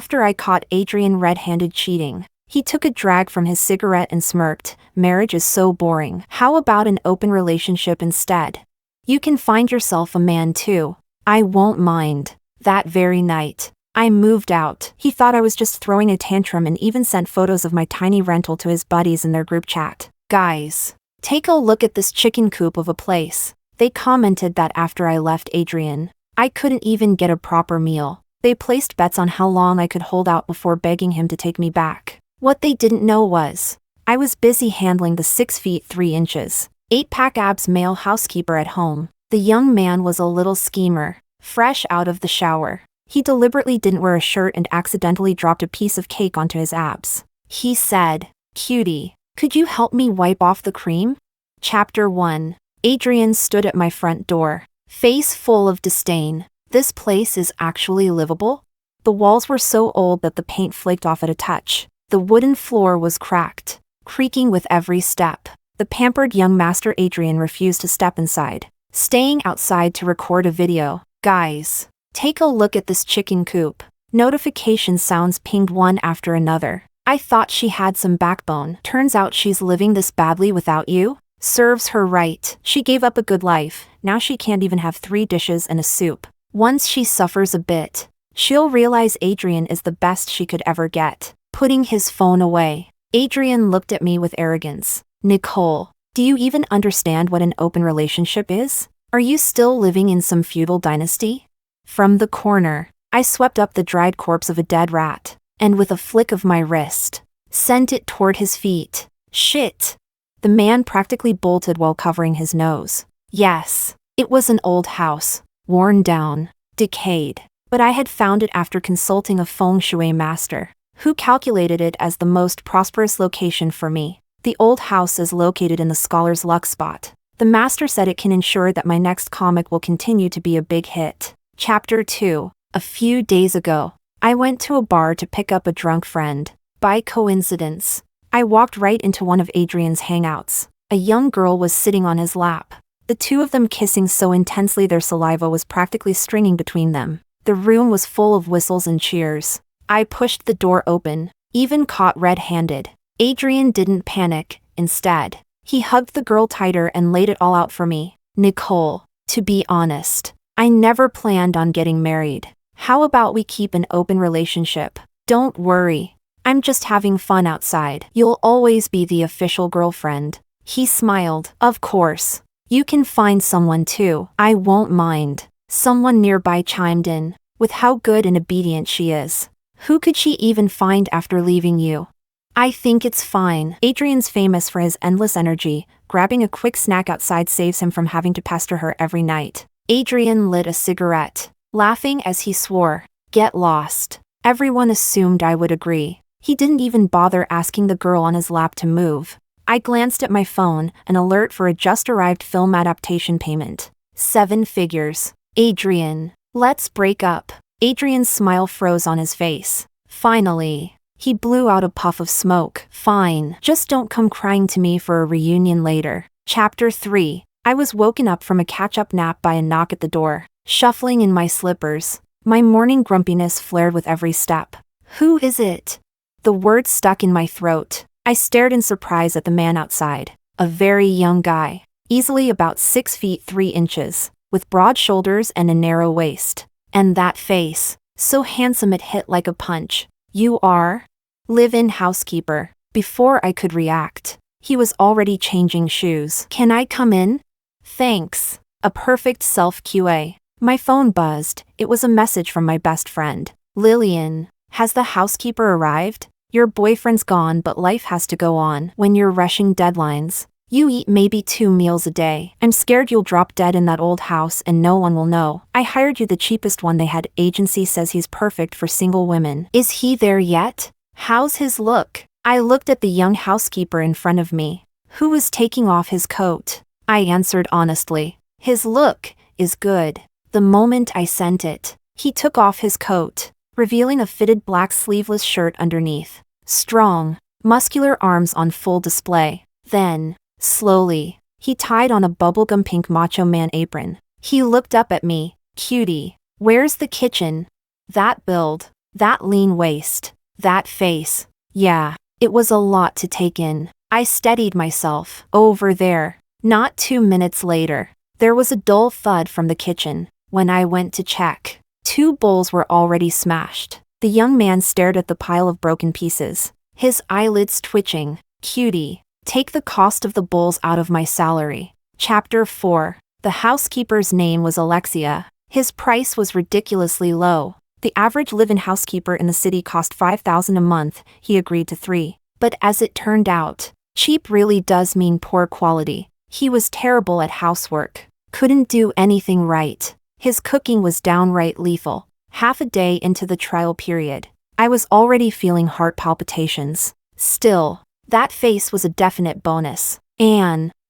After I caught Adrian red-handed cheating, he took a drag from his cigarette and smirked, "Marriage is so boring. How about an open relationship instead? You can find yourself a man too. I won't mind." That very night, I moved out. He thought I was just throwing a tantrum and even sent photos of my tiny rental to his buddies in their group chat. "Guys, take a look at this chicken coop of a place." They commented that after I left Adrian, I couldn't even get a proper meal. They placed bets on how long I could hold out before begging him to take me back. What they didn't know was, I was busy handling the 6 feet 3 inches, 8-pack abs male housekeeper at home. The young man was a little schemer, fresh out of the shower. He deliberately didn't wear a shirt and accidentally dropped a piece of cake onto his abs. He said, "Cutie, could you help me wipe off the cream?" Chapter 1. Adrian stood at my front door, face full of disdain. This place is actually livable? The walls were so old that the paint flaked off at a touch. The wooden floor was cracked, creaking with every step. The pampered young master Adrian refused to step inside, staying outside to record a video. "Guys, take a look at this chicken coop." Notification sounds pinged one after another. I thought she had some backbone. Turns out she's living this badly without you? Serves her right. She gave up a good life. Now she can't even have 3 dishes and a soup. Once she suffers a bit, she'll realize Adrian is the best she could ever get. Putting his phone away, Adrian looked at me with arrogance. "Nicole, do you even understand what an open relationship is? Are you still living in some feudal dynasty?" From the corner, I swept up the dried corpse of a dead rat, and with a flick of my wrist, sent it toward his feet. "Shit!" The man practically bolted while covering his nose. Yes, it was an old house, worn down, decayed, but I had found it after consulting a feng shui master, who calculated it as the most prosperous location for me. The old house is located in the scholar's luck spot. The master said it can ensure that my next comic will continue to be a big hit. Chapter 2. A few days ago, I went to a bar to pick up a drunk friend. By coincidence, I walked right into one of Adrian's hangouts. A young girl was sitting on his lap, the two of them kissing so intensely their saliva was practically stringing between them. The room was full of whistles and cheers. I pushed the door open, even caught red-handed. Adrian didn't panic. Instead, he hugged the girl tighter and laid it all out for me. "Nicole, to be honest, I never planned on getting married. How about we keep an open relationship? Don't worry. I'm just having fun outside. You'll always be the official girlfriend." He smiled. "Of course. You can find someone too. I won't mind." Someone nearby chimed in. "With how good and obedient she is, who could she even find after leaving you?" "I think it's fine." Adrian's famous for his endless energy. Grabbing a quick snack outside saves him from having to pester her every night. Adrian lit a cigarette, laughing as he swore, "Get lost." Everyone assumed I would agree. He didn't even bother asking the girl on his lap to move. I glanced at my phone, an alert for a just-arrived film adaptation payment. 7 figures. "Adrian, let's break up." Adrian's smile froze on his face. "Finally." He blew out a puff of smoke. "Fine. Just don't come crying to me for a reunion later." Chapter 3. I was woken up from a catch-up nap by a knock at the door. Shuffling in my slippers, my morning grumpiness flared with every step. "Who is it?" The words stuck in my throat. I stared in surprise at the man outside. A very young guy, easily about 6 feet 3 inches, with broad shoulders and a narrow waist. And that face, so handsome it hit like a punch. "You are?" "Live-in housekeeper." Before I could react, he was already changing shoes. "Can I come in?" "Thanks." A perfect self-QA. My phone buzzed. It was a message from my best friend. "Lillian, has the housekeeper arrived? Your boyfriend's gone but life has to go on when you're rushing deadlines. You eat maybe 2 meals a day. I'm scared you'll drop dead in that old house and no one will know. I hired you the cheapest one they had. Agency says he's perfect for single women." "Is he there yet? How's his look?" I looked at the young housekeeper in front of me, who was taking off his coat. I answered honestly. "His look is good." The moment I sent it, he took off his coat, revealing a fitted black sleeveless shirt underneath. Strong, muscular arms on full display. Then, slowly, he tied on a bubblegum pink macho man apron. He looked up at me. "Cutie, where's the kitchen?" That build, That lean waist. That face. Yeah, it was a lot to take in. I steadied myself. Over there. Not 2 minutes later, there was a dull thud from the kitchen. When I went to check, 2 bowls were already smashed. The young man stared at the pile of broken pieces, his eyelids twitching. Cutie, take the cost of the bowls out of my salary. Chapter 4. The housekeeper's name was Alexia. His price was ridiculously low. The average live-in housekeeper in the city cost $5,000 a month. He agreed to 3. But as it turned out, cheap really does mean poor quality. He was terrible at housework. Couldn't do anything right. His cooking was downright lethal. Half a day into the trial period, I was already feeling heart palpitations. Still, that face was a definite bonus.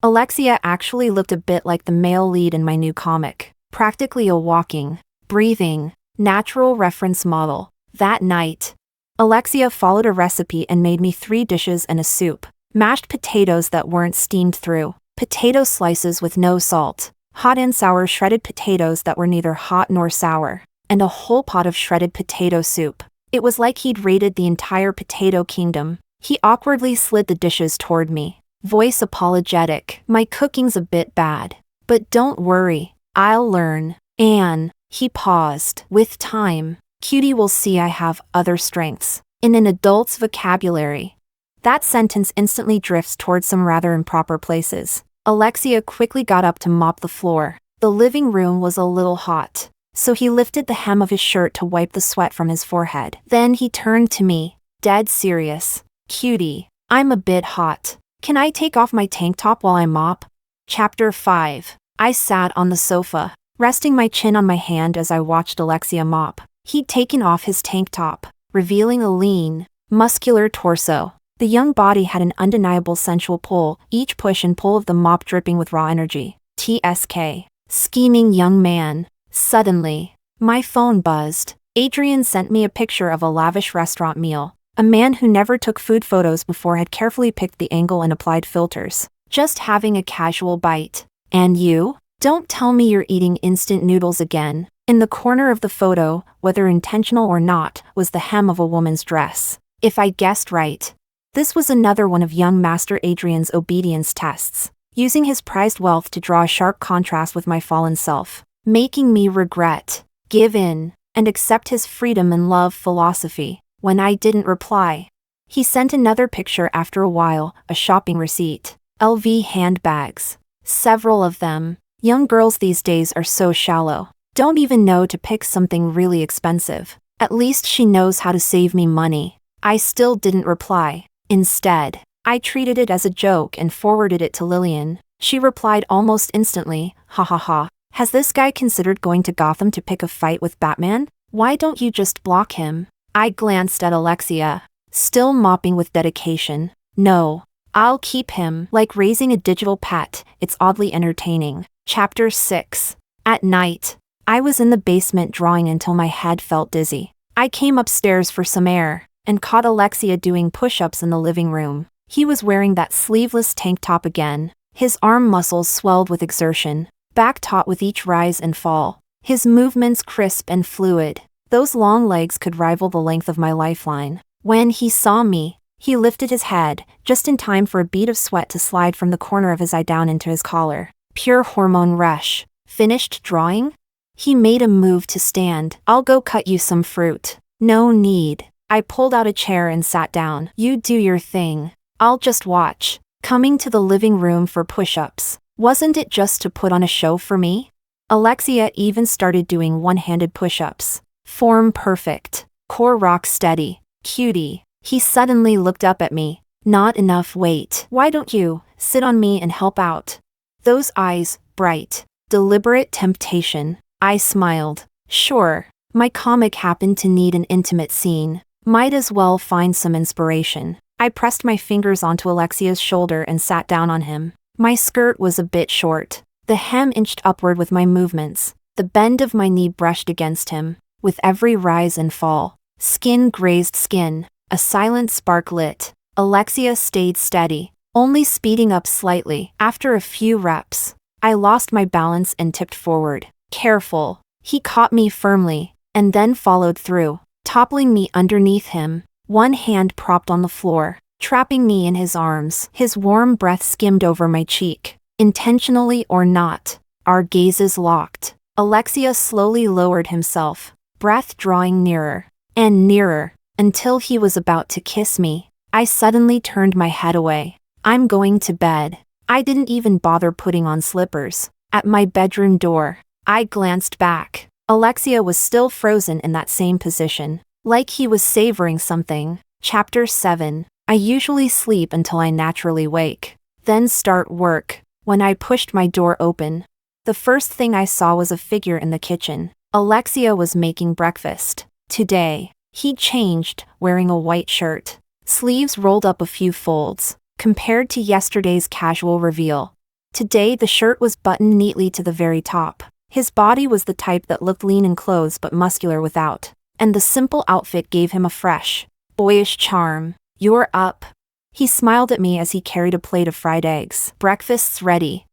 Alexia actually looked a bit like the male lead in my new comic. Practically a walking, breathing, natural reference model. That night, Alexia followed a recipe and made me 3 dishes and a soup. Mashed potatoes that weren't steamed through. Potato slices with no salt. Hot and sour shredded potatoes that were neither hot nor sour. And a whole pot of shredded potato soup. It was like he'd raided the entire potato kingdom. He awkwardly slid the dishes toward me. Voice apologetic. My cooking's a bit bad. But don't worry, I'll learn. He paused. With time, Cutie will see I have other strengths. In an adult's vocabulary. That sentence instantly drifts towards some rather improper places. Alexia quickly got up to mop the floor. The living room was a little hot, so he lifted the hem of his shirt to wipe the sweat from his forehead. Then he turned to me, dead serious. Cutie, I'm a bit hot. Can I take off my tank top while I mop? Chapter 5. I sat on the sofa, resting my chin on my hand as I watched Alexia mop. He'd taken off his tank top, revealing a lean, muscular torso. The young body had an undeniable sensual pull, each push and pull of the mop dripping with raw energy. TSK. Scheming young man. Suddenly, my phone buzzed. Adrian sent me a picture of a lavish restaurant meal. A man who never took food photos before had carefully picked the angle and applied filters. Just having a casual bite. And you? Don't tell me you're eating instant noodles again. In the corner of the photo, whether intentional or not, was the hem of a woman's dress. If I guessed right, this was another one of young Master Adrian's obedience tests, using his prized wealth to draw a sharp contrast with my fallen self, making me regret, give in, and accept his freedom and love philosophy. When I didn't reply, he sent another picture after a while, a shopping receipt. LV handbags. Several of them. Young girls these days are so shallow. Don't even know to pick something really expensive. At least she knows how to save me money. I still didn't reply. Instead, I treated it as a joke and forwarded it to Lillian. She replied almost instantly, ha ha ha. Has this guy considered going to Gotham to pick a fight with Batman? Why don't you just block him? I glanced at Alexia, still mopping with dedication. No, I'll keep him. Like raising a digital pet, it's oddly entertaining. Chapter 6. At night, I was in the basement drawing until my head felt dizzy. I came upstairs for some air, and caught Alexia doing push-ups in the living room. He was wearing that sleeveless tank top again. His arm muscles swelled with exertion, back taut with each rise and fall. His movements crisp and fluid. Those long legs could rival the length of my lifeline. When he saw me, he lifted his head, just in time for a bead of sweat to slide from the corner of his eye down into his collar. Pure hormone rush. Finished drawing? He made a move to stand. I'll go cut you some fruit. No need. I pulled out a chair and sat down. You do your thing. I'll just watch. Coming to the living room for push-ups. Wasn't it just to put on a show for me? Alexia even started doing one-handed push-ups. Form perfect. Core rock steady. Cutie. He suddenly looked up at me. Not enough weight. Why don't you sit on me and help out? Those eyes, bright. Deliberate temptation. I smiled. Sure. My comic happened to need an intimate scene. Might as well find some inspiration. I pressed my fingers onto Alexia's shoulder and sat down on him. My skirt was a bit short. The hem inched upward with my movements. The bend of my knee brushed against him. With every rise and fall, skin grazed skin. A silent spark lit. Alexia stayed steady, only speeding up slightly. After a few reps, I lost my balance and tipped forward. Careful. He caught me firmly, and then followed through. toppling me underneath him, one hand propped on the floor, trapping me in his arms. His warm breath skimmed over my cheek. Intentionally or not, our gazes locked. Alexia slowly lowered himself, breath drawing nearer and nearer, until he was about to kiss me. I suddenly turned my head away. I'm going to bed. I didn't even bother putting on slippers. At my bedroom door, I glanced back. Alexia was still frozen in that same position, like he was savoring something. Chapter 7. I usually sleep until I naturally wake, then start work. When I pushed my door open, the first thing I saw was a figure in the kitchen. Alexia was making breakfast. Today, he'd changed, wearing a white shirt, sleeves rolled up a few folds, compared to yesterday's casual reveal. Today the shirt was buttoned neatly to the very top. His body was the type that looked lean in clothes but muscular without, and the simple outfit gave him a fresh, boyish charm. "You're up." He smiled at me as he carried a plate of fried eggs. "Breakfast's ready."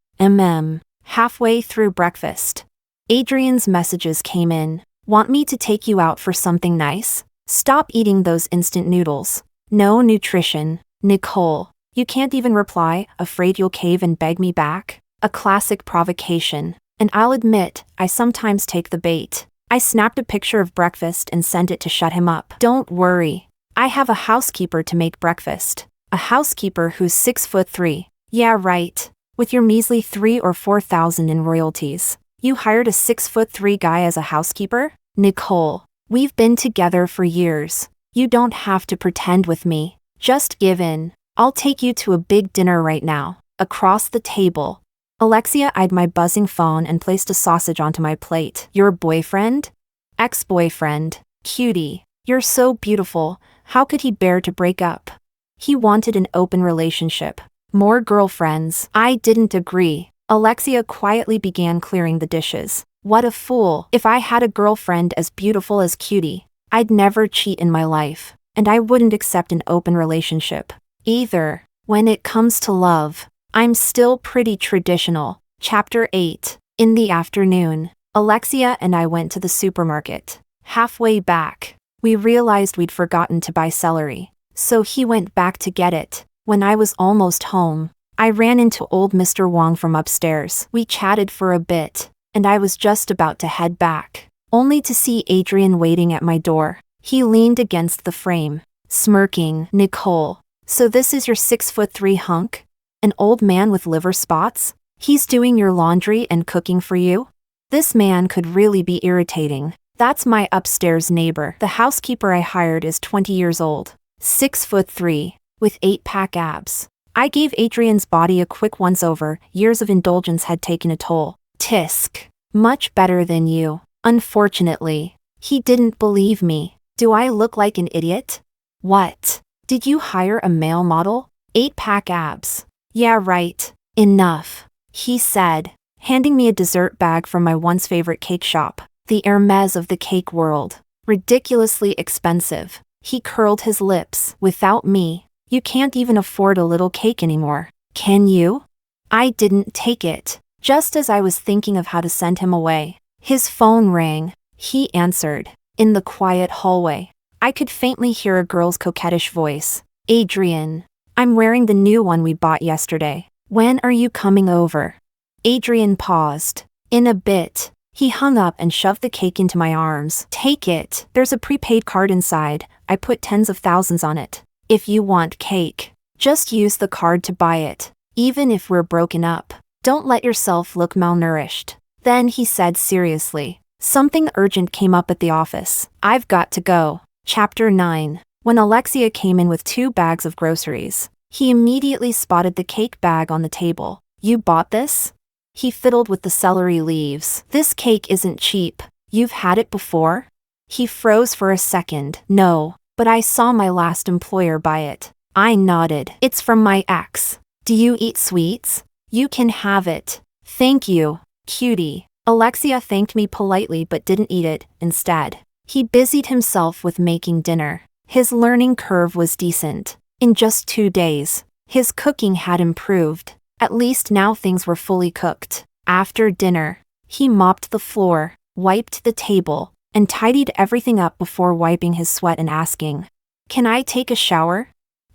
Halfway through breakfast, Adrian's messages came in. "Want me to take you out for something nice? Stop eating those instant noodles. No nutrition." Nicole. You can't even reply, afraid you'll cave and beg me back? A classic provocation. And I'll admit, I sometimes take the bait. I snapped a picture of breakfast and sent it to shut him up. "Don't worry. I have a housekeeper to make breakfast. A housekeeper who's 6'3". Yeah, right. With your measly 3 or 4,000 in royalties, you hired a 6'3" guy as a housekeeper? Nicole, we've been together for years. You don't have to pretend with me. Just give in. I'll take you to a big dinner right now." Across the table, Alexia eyed my buzzing phone and placed a sausage onto my plate. "Your boyfriend?" "Ex-boyfriend. Cutie. You're so beautiful. How could he bear to break up? He wanted an open relationship. More girlfriends." I didn't agree. Alexia quietly began clearing the dishes. "What a fool. If I had a girlfriend as beautiful as Cutie, I'd never cheat in my life, and I wouldn't accept an open relationship either. When it comes to love, I'm still pretty traditional." Chapter 8. In the afternoon, Alexia and I went to the supermarket. Halfway back, we realized we'd forgotten to buy celery, so he went back to get it. When I was almost home, I ran into old Mr. Wong from upstairs. We chatted for a bit, and I was just about to head back, only to see Adrian waiting at my door. He leaned against the frame, smirking. "Nicole, so this is your 6'3" hunk? An old man with liver spots? He's doing your laundry and cooking for you?" This man could really be irritating. "That's my upstairs neighbor. The housekeeper I hired is 20 years old, 6'3", with 8-pack abs." I gave Adrian's body a quick once-over. Years of indulgence had taken a toll. Tisk. "Much better than you." Unfortunately, he didn't believe me. "Do I look like an idiot?" "What? Did you hire a male model? 8-pack abs." "Yeah, right. Enough," he said, handing me a dessert bag from my once favorite cake shop, the Hermes of the cake world. Ridiculously expensive. He curled his lips. "Without me, you can't even afford a little cake anymore. Can you?" I didn't take it. Just as I was thinking of how to send him away, his phone rang. He answered. In the quiet hallway, I could faintly hear a girl's coquettish voice. "Adrian, I'm wearing the new one we bought yesterday. When are you coming over?" Adrian paused. "In a bit." He hung up and shoved the cake into my arms. "Take it. There's a prepaid card inside. I put tens of thousands on it. If you want cake, just use the card to buy it, even if we're broken up. Don't let yourself look malnourished." Then he said seriously, "Something urgent came up at the office. I've got to go." Chapter 9. When Alexia came in with 2 bags of groceries, he immediately spotted the cake bag on the table. "You bought this?" He fiddled with the celery leaves. "This cake isn't cheap. You've had it before?" He froze for a second. "No, but I saw my last employer buy it." I nodded. "It's from my ex. Do you eat sweets? You can have it." "Thank you, cutie." Alexia thanked me politely but didn't eat it. Instead, he busied himself with making dinner. His learning curve was decent. In just 2 days, his cooking had improved. At least now things were fully cooked. After dinner, he mopped the floor, wiped the table, and tidied everything up before wiping his sweat and asking, "Can I take a shower?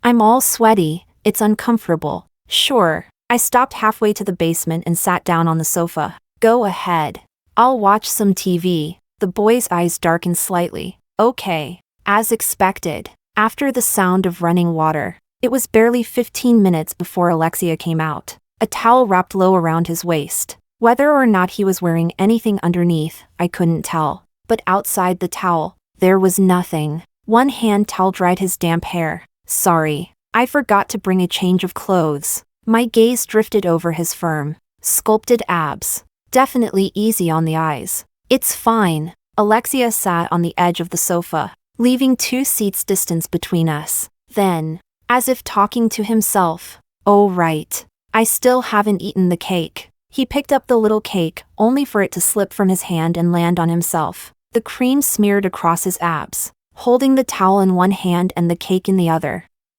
I'm all sweaty, it's uncomfortable." "Sure." I stopped halfway to the basement and sat down on the sofa. "Go ahead. I'll watch some TV." The boy's eyes darkened slightly. "Okay." As expected, after the sound of running water, it was barely 15 minutes before Alexia came out, a towel wrapped low around his waist. Whether or not he was wearing anything underneath, I couldn't tell. But outside the towel, there was nothing. One hand towel dried his damp hair. "Sorry, I forgot to bring a change of clothes." My gaze drifted over his firm, sculpted abs. Definitely easy on the eyes. "It's fine." Alexia sat on the edge of the sofa, leaving 2 seats distance between us. Then, as if talking to himself, "Oh right, I still haven't eaten the cake." He picked up the little cake, only for it to slip from his hand and land on himself. The cream smeared across his abs, holding the towel in one hand and the cake in the other.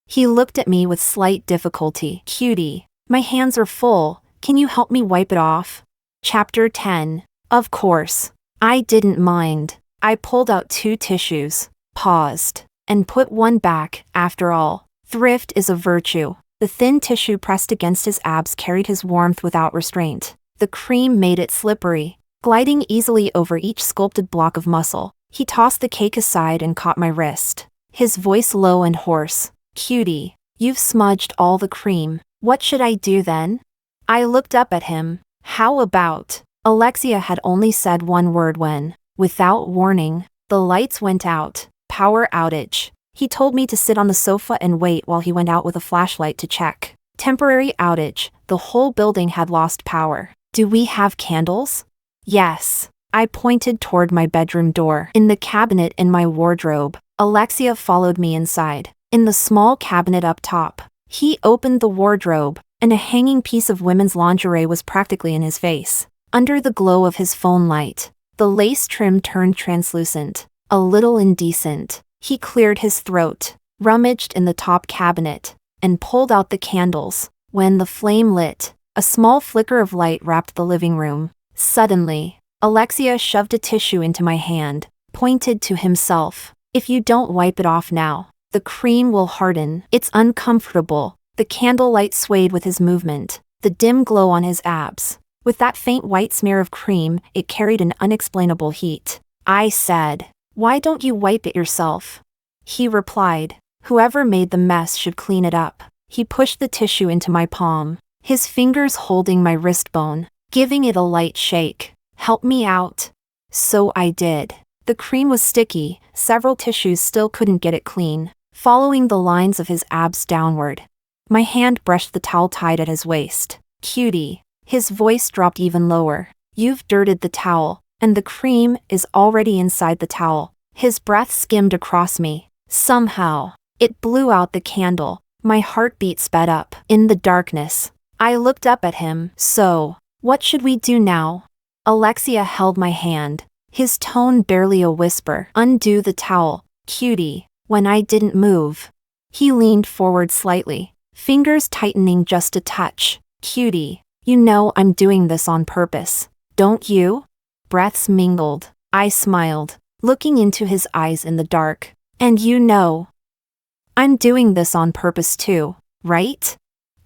He looked at me with slight difficulty. "Cutie, my hands are full, can you help me wipe it off?" Chapter 10. Of course. I didn't mind. I pulled out 2 tissues, paused, and put one back. After all, thrift is a virtue. The thin tissue pressed against his abs carried his warmth without restraint. The cream made it slippery, gliding easily over each sculpted block of muscle. He tossed the cake aside and caught my wrist, his voice low and hoarse. "Cutie, you've smudged all the cream. What should I do then?" I looked up at him. "How about?" Alexia had only said one word when, without warning, the lights went out. Power outage. He told me to sit on the sofa and wait while he went out with a flashlight to check. Temporary outage. The whole building had lost power. "Do we have candles?" "Yes." I pointed toward my bedroom door. "In the cabinet in my wardrobe." Alexia followed me inside. In the small cabinet up top. He opened the wardrobe, and a hanging piece of women's lingerie was practically in his face. Under the glow of his phone light, the lace trim turned translucent, a little indecent. He cleared his throat, rummaged in the top cabinet, and pulled out the candles. When the flame lit, a small flicker of light wrapped the living room. Suddenly, Alexia shoved a tissue into my hand, pointed to himself. "If you don't wipe it off now, the cream will harden. It's uncomfortable." The candlelight swayed with his movement, the dim glow on his abs. With that faint white smear of cream, it carried an unexplainable heat. I said, "Why don't you wipe it yourself?" He replied, "Whoever made the mess should clean it up." He pushed the tissue into my palm, his fingers holding my wrist bone, giving it a light shake. "Help me out." So I did. The cream was sticky, several tissues still couldn't get it clean, following the lines of his abs downward. My hand brushed the towel tied at his waist. "Cutie." His voice dropped even lower. "You've dirted the towel, and the cream is already inside the towel." His breath skimmed across me. Somehow, it blew out the candle. My heartbeat sped up. In the darkness, I looked up at him. "So, what should we do now?" Alexia held my hand, his tone barely a whisper. "Undo the towel, cutie." When I didn't move, he leaned forward slightly, fingers tightening just a touch. "Cutie, you know I'm doing this on purpose, don't you?" Breaths mingled. I smiled, looking into his eyes in the dark. "And you know I'm doing this on purpose too, right?"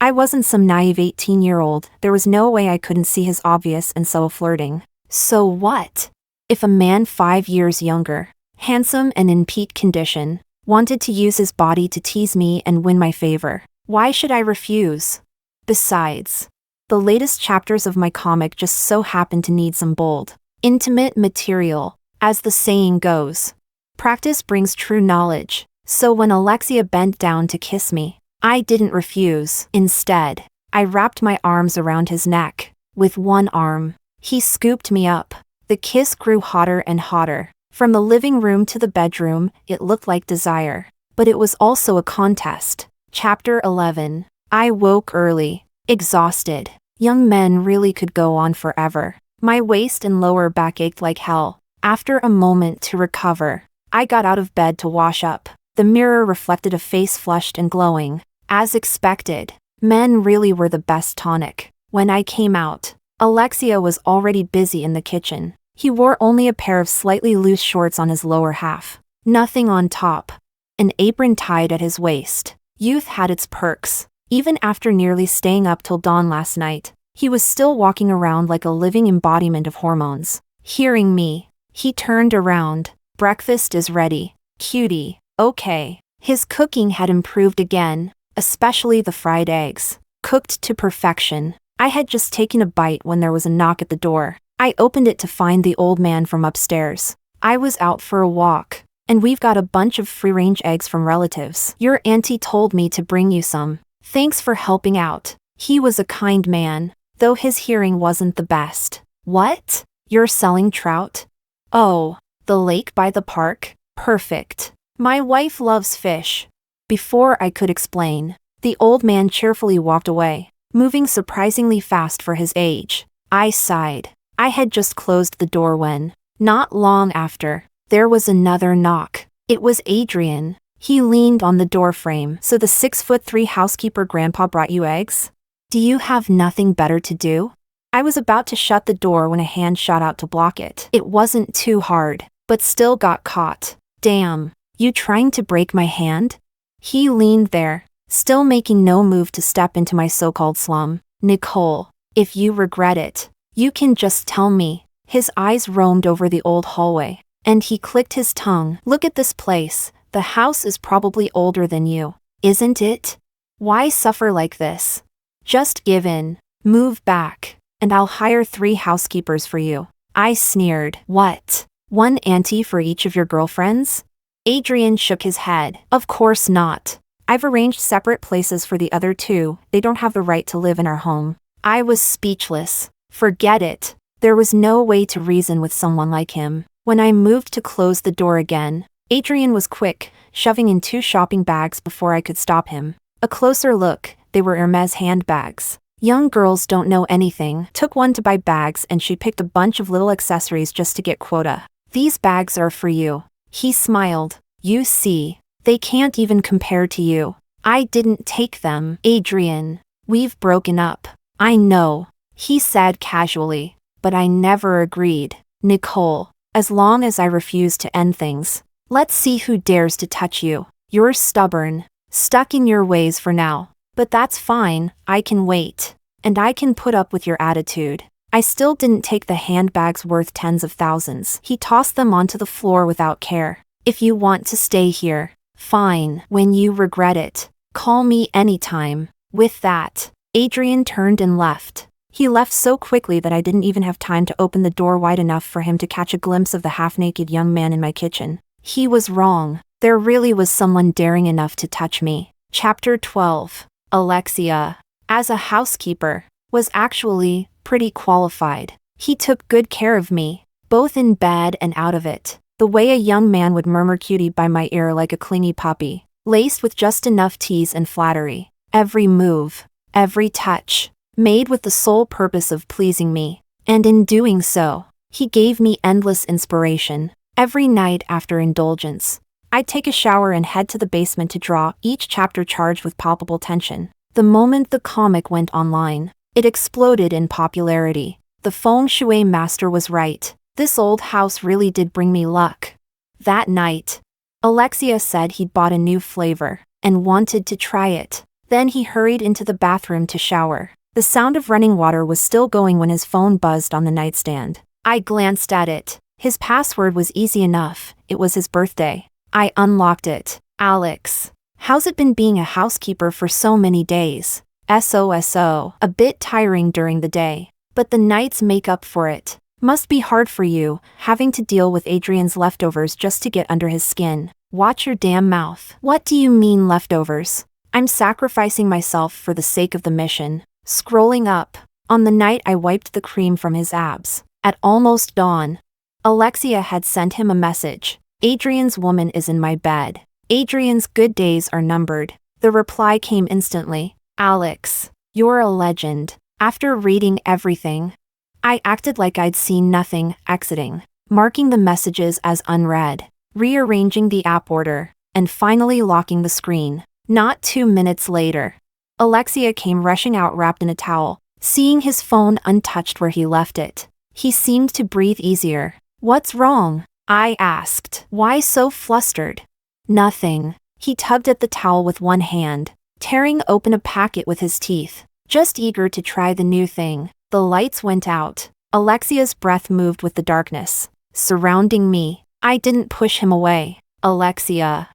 I wasn't some naive 18-year-old, there was no way I couldn't see his obvious and subtle flirting. So what? If a man 5 years younger, handsome and in peak condition, wanted to use his body to tease me and win my favor, why should I refuse? Besides, the latest chapters of my comic just so happened to need some bold, intimate material. As the saying goes, practice brings true knowledge. So when Alexia bent down to kiss me, I didn't refuse. Instead, I wrapped my arms around his neck. With one arm, he scooped me up. The kiss grew hotter and hotter. From the living room to the bedroom, it looked like desire. But it was also a contest. Chapter 11. I woke early, exhausted. Young men really could go on forever. My waist and lower back ached like hell. After a moment to recover, I got out of bed to wash up. The mirror reflected a face flushed and glowing. As expected, men really were the best tonic. When I came out, Alexia was already busy in the kitchen. He wore only a pair of slightly loose shorts on his lower half. Nothing on top. An apron tied at his waist. Youth had its perks. Even after nearly staying up till dawn last night, he was still walking around like a living embodiment of hormones. Hearing me, he turned around. Breakfast is ready. Cutie. Okay. His cooking had improved again, especially the fried eggs. Cooked to perfection. I had just taken a bite when there was a knock at the door. I opened it to find the old man from upstairs. I was out for a walk, and we've got a bunch of free-range eggs from relatives. Your auntie told me to bring you some. Thanks for helping out. He was a kind man, though his hearing wasn't the best. What? You're selling trout? Oh, the lake by the park? Perfect. My wife loves fish. Before I could explain, the old man cheerfully walked away, moving surprisingly fast for his age. I sighed. I had just closed the door when, not long after, there was another knock. It was Adrian. He leaned on the doorframe. So the 6'3" housekeeper grandpa brought you eggs? Do you have nothing better to do? I was about to shut the door when a hand shot out to block it. It wasn't too hard, but still got caught. Damn, you trying to break my hand? He leaned there, still making no move to step into my so-called slum. Nicole, if you regret it, you can just tell me. His eyes roamed over the old hallway, and he clicked his tongue. Look at this place. The house is probably older than you, isn't it? Why suffer like this? Just give in, move back, and I'll hire 3 housekeepers for you. I sneered. What? 1 auntie for each of your girlfriends? Adrian shook his head. Of course not. I've arranged separate places for the other 2. They don't have the right to live in our home. I was speechless. Forget it. There was no way to reason with someone like him. When I moved to close the door again, Adrian was quick, shoving in 2 shopping bags before I could stop him. A closer look, they were Hermes handbags. Young girls don't know anything. Took one to buy bags and she picked a bunch of little accessories just to get quota. These bags are for you. He smiled. You see, they can't even compare to you. I didn't take them. Adrian, we've broken up. I know, he said casually, but I never agreed. Nicole, as long as I refuse to end things, let's see who dares to touch you. You're stubborn, stuck in your ways for now. But that's fine, I can wait. And I can put up with your attitude. I still didn't take the handbags worth tens of thousands. He tossed them onto the floor without care. If you want to stay here, fine. When you regret it, call me anytime. With that, Adrian turned and left. He left so quickly that I didn't even have time to open the door wide enough for him to catch a glimpse of the half-naked young man in my kitchen. He was wrong. There really was someone daring enough to touch me. Chapter 12. Alexia, as a housekeeper, was actually pretty qualified. He took good care of me, both in bed and out of it. The way a young man would murmur cutie by my ear like a clingy puppy, laced with just enough tease and flattery. Every move, every touch, made with the sole purpose of pleasing me. And in doing so, he gave me endless inspiration. Every night after indulgence, I'd take a shower and head to the basement to draw, each chapter charged with palpable tension. The moment the comic went online, it exploded in popularity. The feng shui master was right. This old house really did bring me luck. That night, Alexia said he'd bought a new flavor and wanted to try it. Then he hurried into the bathroom to shower. The sound of running water was still going when his phone buzzed on the nightstand. I glanced at it. His password was easy enough. It was his birthday. I unlocked it. Alex, how's it been being a housekeeper for so many days? SOSO. A bit tiring during the day, but the nights make up for it. Must be hard for you, having to deal with Adrian's leftovers just to get under his skin. Watch your damn mouth. What do you mean leftovers? I'm sacrificing myself for the sake of the mission. Scrolling up. On the night I wiped the cream from his abs, at almost dawn, Alexia had sent him a message. Adrian's woman is in my bed. Adrian's good days are numbered. The reply came instantly. Alex, you're a legend. After reading everything, I acted like I'd seen nothing, exiting, marking the messages as unread, rearranging the app order, and finally locking the screen. Not 2 minutes later, Alexia came rushing out wrapped in a towel, seeing his phone untouched where he left it. He seemed to breathe easier. "What's wrong?" I asked. "Why so flustered?" "Nothing." He tugged at the towel with one hand, tearing open a packet with his teeth, just eager to try the new thing. The lights went out. Alexia's breath moved with the darkness surrounding me. I didn't push him away. "Alexia,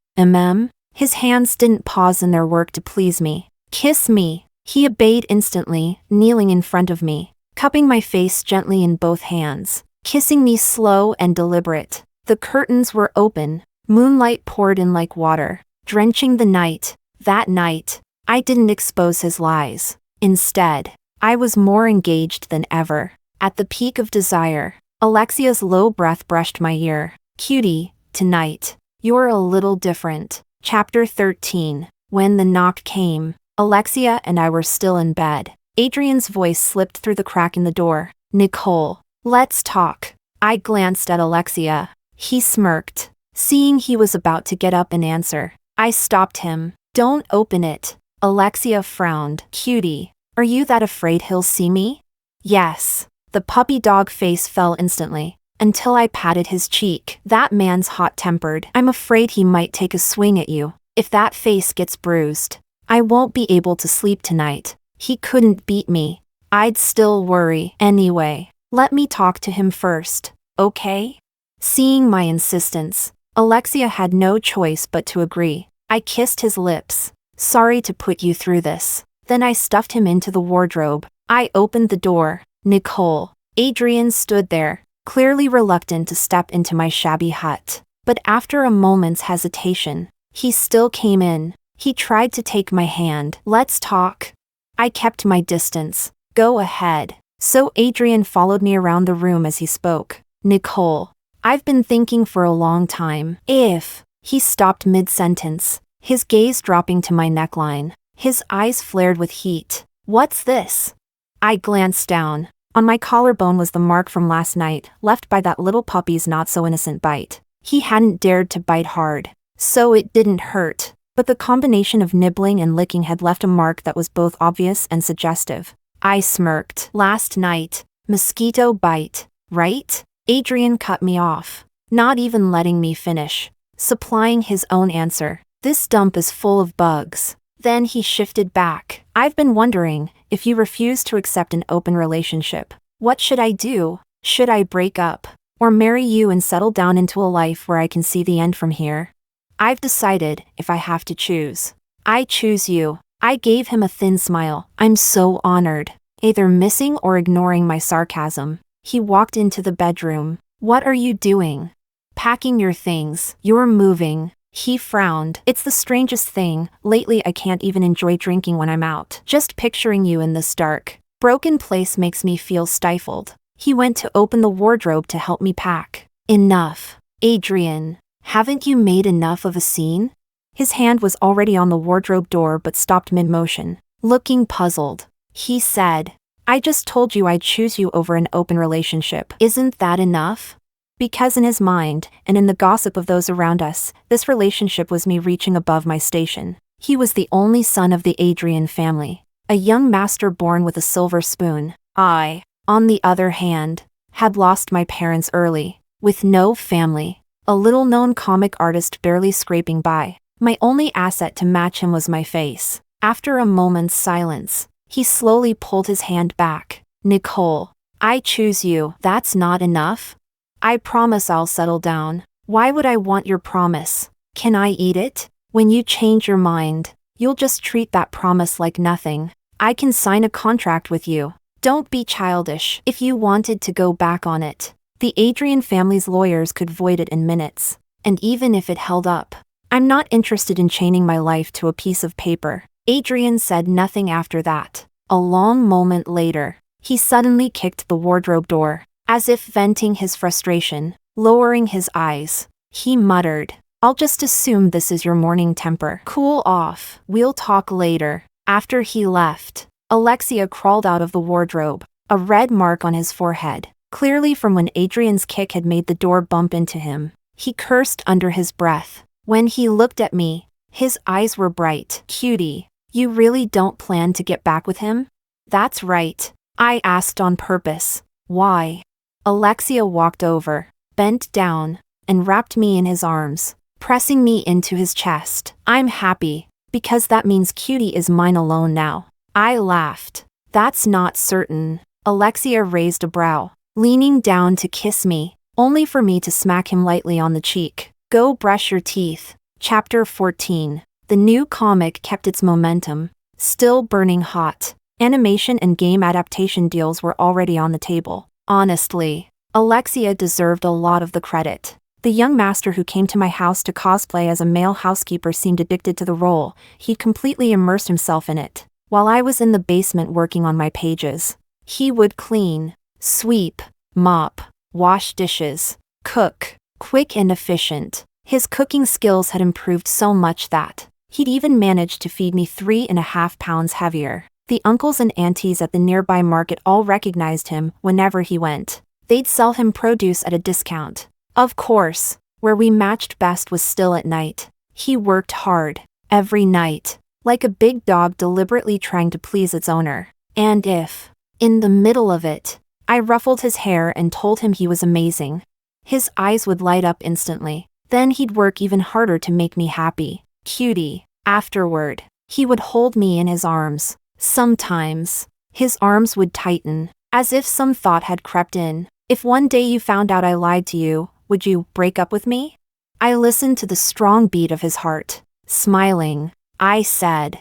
His hands didn't pause in their work to please me. "Kiss me." He obeyed instantly, kneeling in front of me, cupping my face gently in both hands, kissing me slow and deliberate. The curtains were open. Moonlight poured in like water, drenching the night. That night, I didn't expose his lies. Instead, I was more engaged than ever. At the peak of desire, Alexia's low breath brushed my ear. "Cutie, tonight, you're a little different." Chapter 13. When the knock came, Alexia and I were still in bed. Adrian's voice slipped through the crack in the door. "Nicole, let's talk." I glanced at Alexia. He smirked, seeing he was about to get up and answer. I stopped him. "Don't open it." Alexia frowned. "Cutie, are you that afraid he'll see me?" "Yes." The puppy dog face fell instantly, until I patted his cheek. "That man's hot-tempered. I'm afraid he might take a swing at you. If that face gets bruised, I won't be able to sleep tonight." He couldn't beat me. I'd still worry. "Anyway, let me talk to him first, okay?" Seeing my insistence, Alexia had no choice but to agree. I kissed his lips. "Sorry to put you through this." Then I stuffed him into the wardrobe. I opened the door. "Nicole." Adrian stood there, clearly reluctant to step into my shabby hut. But after a moment's hesitation, he still came in. He tried to take my hand. "Let's talk." I kept my distance. "Go ahead." So Adrian followed me around the room as he spoke. "Nicole, I've been thinking for a long time if..." He stopped mid-sentence, his gaze dropping to my neckline. His eyes flared with heat. "What's this?" I glanced down. On my collarbone was the mark from last night, left by that little puppy's not-so-innocent bite. He hadn't dared to bite hard, so it didn't hurt. But the combination of nibbling and licking had left a mark that was both obvious and suggestive. I smirked. "Last night, mosquito bite, right?" Adrian cut me off, not even letting me finish, supplying his own answer. "This dump is full of bugs." Then he shifted back. "I've been wondering, if you refuse to accept an open relationship, what should I do? Should I break up, or marry you and settle down into a life where I can see the end from here? I've decided, if I have to choose, I choose you." I gave him a thin smile. "I'm so honored." Either missing or ignoring my sarcasm, he walked into the bedroom. "What are you doing?" "Packing your things." "You're moving." He frowned. "It's the strangest thing. Lately I can't even enjoy drinking when I'm out. Just picturing you in this dark, broken place makes me feel stifled." He went to open the wardrobe to help me pack. "Enough. Adrian, haven't you made enough of a scene?" His hand was already on the wardrobe door but stopped mid-motion. Looking puzzled, he said, "I just told you I'd choose you over an open relationship. Isn't that enough?" Because in his mind, and in the gossip of those around us, this relationship was me reaching above my station. He was the only son of the Adrian family, a young master born with a silver spoon. I, on the other hand, had lost my parents early, with no family, a little-known comic artist barely scraping by. My only asset to match him was my face. After a moment's silence, he slowly pulled his hand back. "Nicole, I choose you. That's not enough? I promise I'll settle down." "Why would I want your promise? Can I eat it?" "When you change your mind, you'll just treat that promise like nothing. I can sign a contract with you. Don't be childish. If you wanted to go back on it, the Adrian family's lawyers could void it in minutes. And even if it held up, I'm not interested in chaining my life to a piece of paper." Adrian said nothing after that. A long moment later, he suddenly kicked the wardrobe door, as if venting his frustration. Lowering his eyes, he muttered, "I'll just assume this is your morning temper. Cool off. We'll talk later." After he left, Alexia crawled out of the wardrobe, a red mark on his forehead, clearly from when Adrian's kick had made the door bump into him. He cursed under his breath. When he looked at me, his eyes were bright. "Cutie, you really don't plan to get back with him?" "That's right." I asked on purpose. "Why?" Alexia walked over, bent down, and wrapped me in his arms, pressing me into his chest. I'm happy, because that means Cutie is mine alone now. I laughed. That's not certain. Alexia raised a brow, leaning down to kiss me, only for me to smack him lightly on the cheek. Go brush your teeth. Chapter 14. The new comic kept its momentum, still burning hot. Animation and game adaptation deals were already on the table. Honestly, Alexia deserved a lot of the credit. The young master who came to my house to cosplay as a male housekeeper seemed addicted to the role. He'd completely immersed himself in it. While I was in the basement working on my pages, he would clean, sweep, mop, wash dishes, cook, quick and efficient. His cooking skills had improved so much that he'd even managed to feed me 3.5 pounds heavier. The uncles and aunties at the nearby market all recognized him whenever he went. They'd sell him produce at a discount. Of course, where we matched best was still at night. He worked hard, every night, like a big dog deliberately trying to please its owner. And if, in the middle of it, I ruffled his hair and told him he was amazing, his eyes would light up instantly. Then he'd work even harder to make me happy. Cutie. Afterward, he would hold me in his arms. Sometimes, his arms would tighten, as if some thought had crept in. If one day you found out I lied to you, would you break up with me? I listened to the strong beat of his heart. Smiling, I said,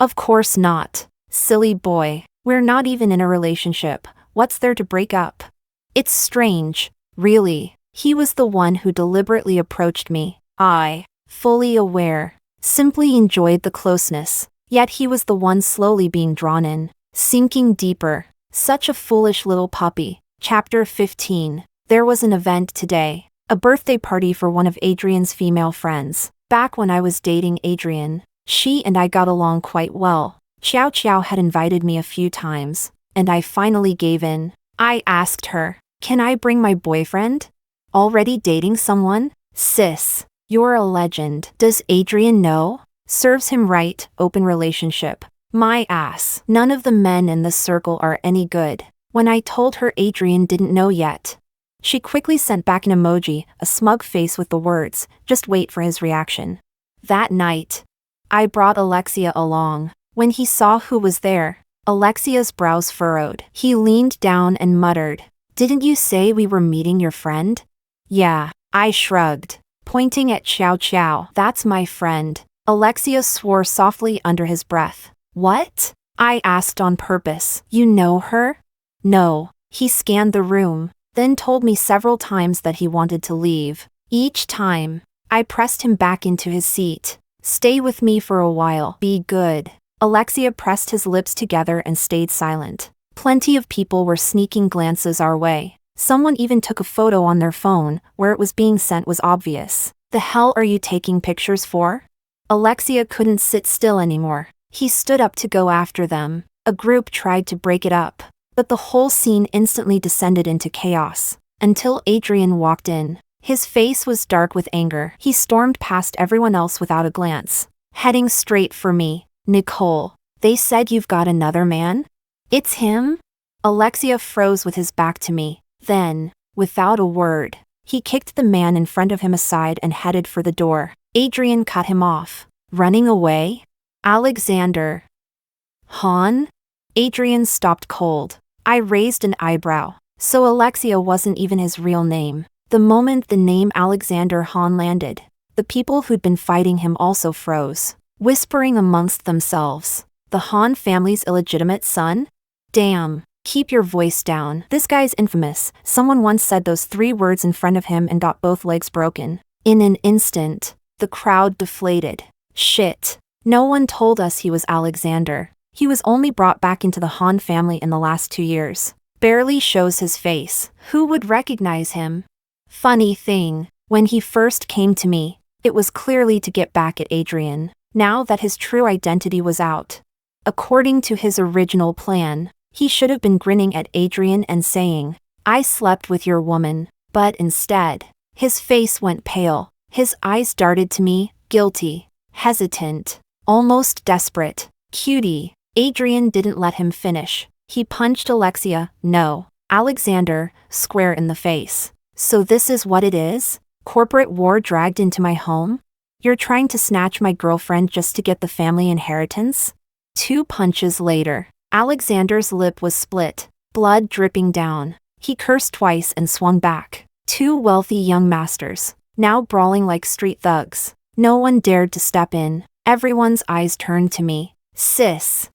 of course not. Silly boy, we're not even in a relationship. What's there to break up? It's strange, really. He was the one who deliberately approached me. I, fully aware, simply enjoyed the closeness. Yet he was the one slowly being drawn in, sinking deeper. Such a foolish little puppy. Chapter 15. There was an event today. A birthday party for one of Adrian's female friends. Back when I was dating Adrian, she and I got along quite well. Xiao Xiao had invited me a few times, and I finally gave in. I asked her, can I bring my boyfriend? Already dating someone? Sis, you're a legend. Does Adrian know? Serves him right, open relationship. My ass. None of the men in this circle are any good. When I told her Adrian didn't know yet, she quickly sent back an emoji, a smug face with the words, just wait for his reaction. That night, I brought Alexia along. When he saw who was there, Alexia's brows furrowed. He leaned down and muttered, didn't you say we were meeting your friend? Yeah, I shrugged, pointing at Xiao Xiao. That's my friend. Alexia swore softly under his breath. What? I asked on purpose. You know her? No. He scanned the room, then told me several times that he wanted to leave. Each time, I pressed him back into his seat. Stay with me for a while. Be good. Alexia pressed his lips together and stayed silent. Plenty of people were sneaking glances our way. Someone even took a photo on their phone. Where it was being sent was obvious. The hell are you taking pictures for? Alexia couldn't sit still anymore. He stood up to go after them. A group tried to break it up, but the whole scene instantly descended into chaos. Until Adrian walked in. His face was dark with anger. He stormed past everyone else without a glance, heading straight for me. Nicole, they said you've got another man? It's him? Alexia froze with his back to me. Then, without a word, he kicked the man in front of him aside and headed for the door. Adrian cut him off. Running away? Alexander. Han? Adrian stopped cold. I raised an eyebrow. So Alexia wasn't even his real name. The moment the name Alexander Han landed, the people who'd been fighting him also froze, whispering amongst themselves. The Han family's illegitimate son? Damn. Keep your voice down. This guy's infamous. Someone once said those 3 words in front of him and got both legs broken. In an instant, the crowd deflated. Shit. No one told us he was Alexander. He was only brought back into the Han family in the last 2 years. Barely shows his face. Who would recognize him? Funny thing, when he first came to me, it was clearly to get back at Adrian. Now that his true identity was out, according to his original plan, he should have been grinning at Adrian and saying, I slept with your woman. But instead, his face went pale. His eyes darted to me, guilty, hesitant, almost desperate. Cutie. Adrian didn't let him finish. He punched Alexia. No. Alexander, square in the face. So this is what it is? Corporate war dragged into my home? You're trying to snatch my girlfriend just to get the family inheritance? 2 punches later, Alexander's lip was split, blood dripping down. He cursed twice and swung back. 2 wealthy young masters, now brawling like street thugs. No one dared to step in. Everyone's eyes turned to me. Sis.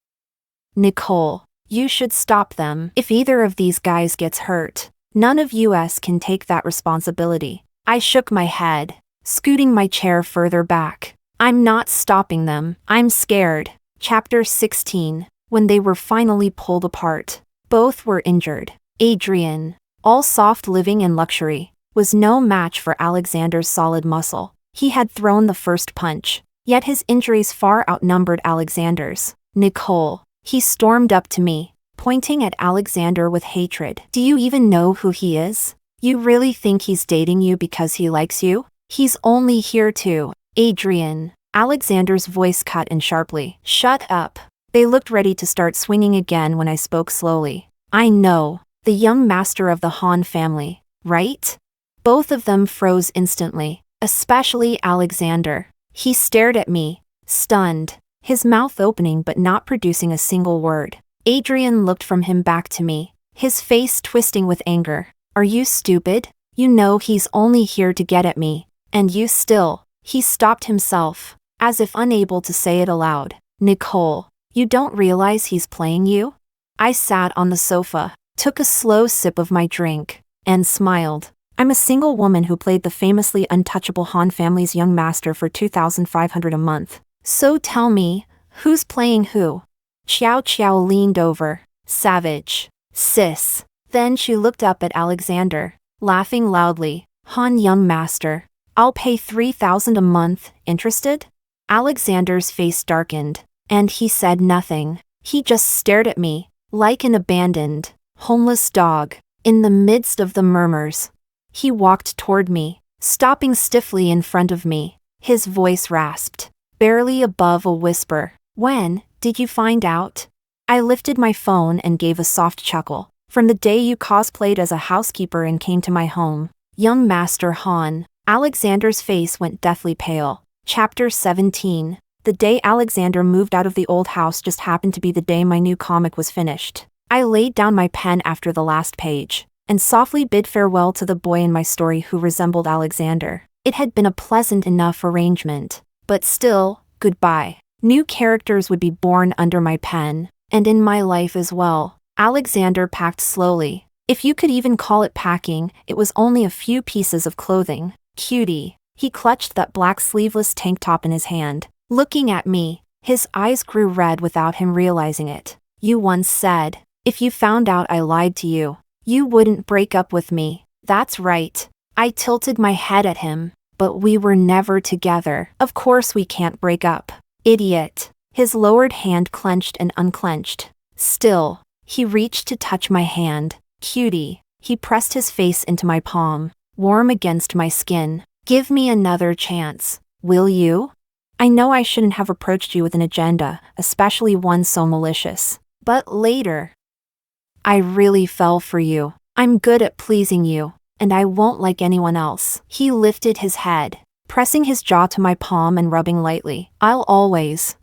Nicole, you should stop them. If either of these guys gets hurt, none of us can take that responsibility. I shook my head, scooting my chair further back. I'm not stopping them. I'm scared. Chapter 16. When they were finally pulled apart, both were injured. Adrian, all soft living and luxury, was no match for Alexander's solid muscle. He had thrown the first punch, yet his injuries far outnumbered Alexander's. Nicole, he stormed up to me, pointing at Alexander with hatred. Do you even know who he is? You really think he's dating you because he likes you? He's only here to... Adrian. Alexander's voice cut in sharply. Shut up. They looked ready to start swinging again when I spoke slowly. I know. The young master of the Han family, right? Both of them froze instantly, especially Alexander. He stared at me, stunned, his mouth opening but not producing a single word. Adrian looked from him back to me, his face twisting with anger. Are you stupid? You know he's only here to get at me. And you still. He stopped himself, as if unable to say it aloud. Nicole, you don't realize he's playing you? I sat on the sofa, took a slow sip of my drink, and smiled. I'm a single woman who played the famously untouchable Han family's young master for $2,500 a month. So tell me, who's playing who? Xiao Xiao leaned over. Savage. Sis. Then she looked up at Alexander, laughing loudly. Han young master. I'll pay $3,000 a month, interested? Alexander's face darkened, and he said nothing. He just stared at me, like an abandoned, homeless dog, in the midst of the murmurs. He walked toward me, stopping stiffly in front of me. His voice rasped, barely above a whisper. When did you find out? I lifted my phone and gave a soft chuckle. From the day you cosplayed as a housekeeper and came to my home. Young Master Han. Alexander's face went deathly pale. Chapter 17. The day Alexander moved out of the old house just happened to be the day my new comic was finished. I laid down my pen after the last page, and softly bid farewell to the boy in my story who resembled Alexander. It had been a pleasant enough arrangement, but still, goodbye. New characters would be born under my pen, and in my life as well. Alexander packed slowly. If you could even call it packing, it was only a few pieces of clothing. Cutie. He clutched that black sleeveless tank top in his hand, looking at me. His eyes grew red without him realizing it. You once said, if you found out I lied to you, you wouldn't break up with me. That's right. I tilted my head at him. But we were never together. Of course we can't break up. Idiot. His lowered hand clenched and unclenched. Still, he reached to touch my hand. Cutie. He pressed his face into my palm, warm against my skin. Give me another chance, will you? I know I shouldn't have approached you with an agenda, especially one so malicious. But later. I really fell for you. I'm good at pleasing you, and I won't like anyone else. He lifted his head, pressing his jaw to my palm and rubbing lightly. I'll always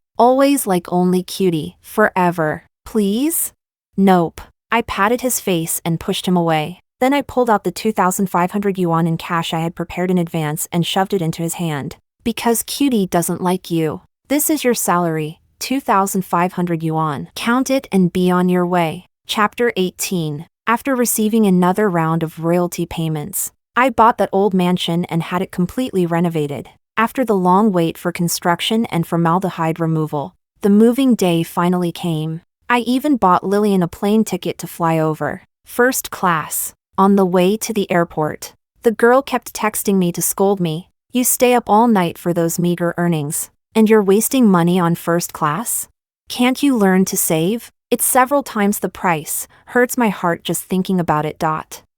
like only Cutie, forever. Please? Nope. I patted his face and pushed him away. Then I pulled out the 2,500 yuan in cash I had prepared in advance and shoved it into his hand. Because Cutie doesn't like you. This is your salary, 2,500 yuan. Count it and be on your way. Chapter 18. After receiving another round of royalty payments, I bought that old mansion and had it completely renovated. After the long wait for construction and formaldehyde removal, the moving day finally came. I even bought Lillian a plane ticket to fly over, first class. On the way to the airport, the girl kept texting me to scold me. You stay up all night for those meager earnings, and you're wasting money on first class? Can't you learn to save? It's several times the price. Hurts my heart just thinking about it.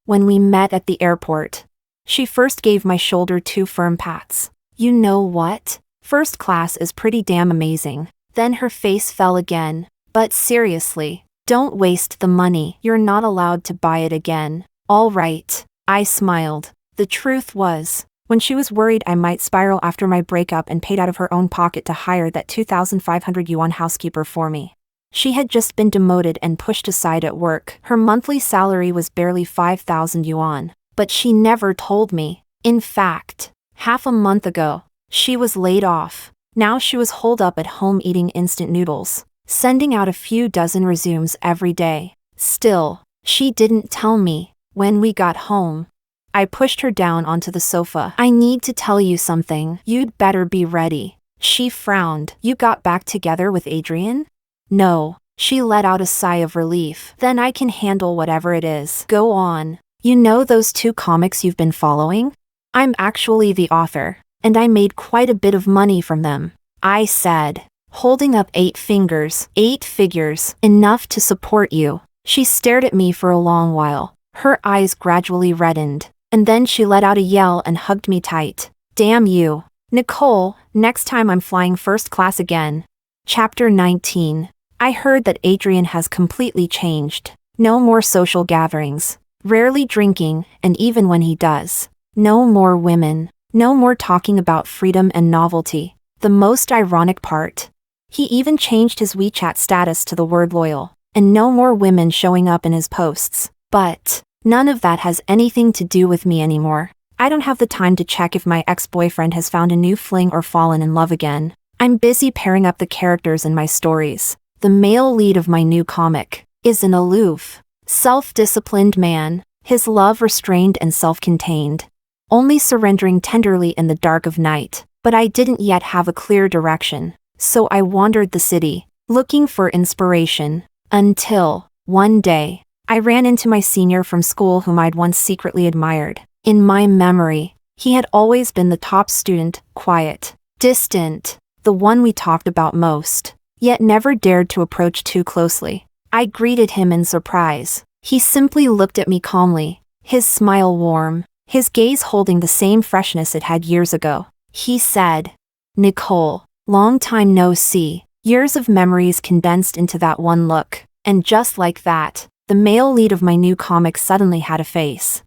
When we met at the airport, she first gave my shoulder 2 firm pats. You know what? First class is pretty damn amazing. Then her face fell again. But seriously, Don't waste the money. You're not allowed to buy it again. All right. I smiled. The truth was, when she was worried I might spiral after my breakup and paid out of her own pocket to hire that 2,500 yuan housekeeper for me. She had just been demoted and pushed aside at work. Her monthly salary was barely 5,000 yuan. But she never told me. In fact, half a month ago, she was laid off. Now she was holed up at home eating instant noodles, sending out a few dozen resumes every day. Still, she didn't tell me. When we got home, I pushed her down onto the sofa. I need to tell you something. You'd better be ready. She frowned. You got back together with Adrian? No. She let out a sigh of relief. Then I can handle whatever it is. Go on. You know those 2 comics you've been following? I'm actually the author, and I made quite a bit of money from them, I said, holding up 8 fingers. 8 figures, enough to support you. She stared at me for a long while. Her eyes gradually reddened, and then she let out a yell and hugged me tight. Damn you. Nicole, next time I'm flying first class again. Chapter 19. I heard that Adrian has completely changed. No more social gatherings. Rarely drinking, and even when he does, no more women. No more talking about freedom and novelty. The most ironic part. He even changed his WeChat status to the word loyal, and no more women showing up in his posts. But none of that has anything to do with me anymore. I don't have the time to check if my ex-boyfriend has found a new fling or fallen in love again. I'm busy pairing up the characters in my stories. The male lead of my new comic is an aloof, self-disciplined man, his love restrained and self-contained, only surrendering tenderly in the dark of night. But I didn't yet have a clear direction, so I wandered the city, looking for inspiration, until, one day, I ran into my senior from school whom I'd once secretly admired. In my memory, he had always been the top student, quiet, distant, the one we talked about most, yet never dared to approach too closely. I greeted him in surprise. He simply looked at me calmly, his smile warm, his gaze holding the same freshness it had years ago. He said, Nicole, long time no see. Years of memories condensed into that one look. And just like that, the male lead of my new comic suddenly had a face.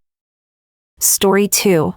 Story 2.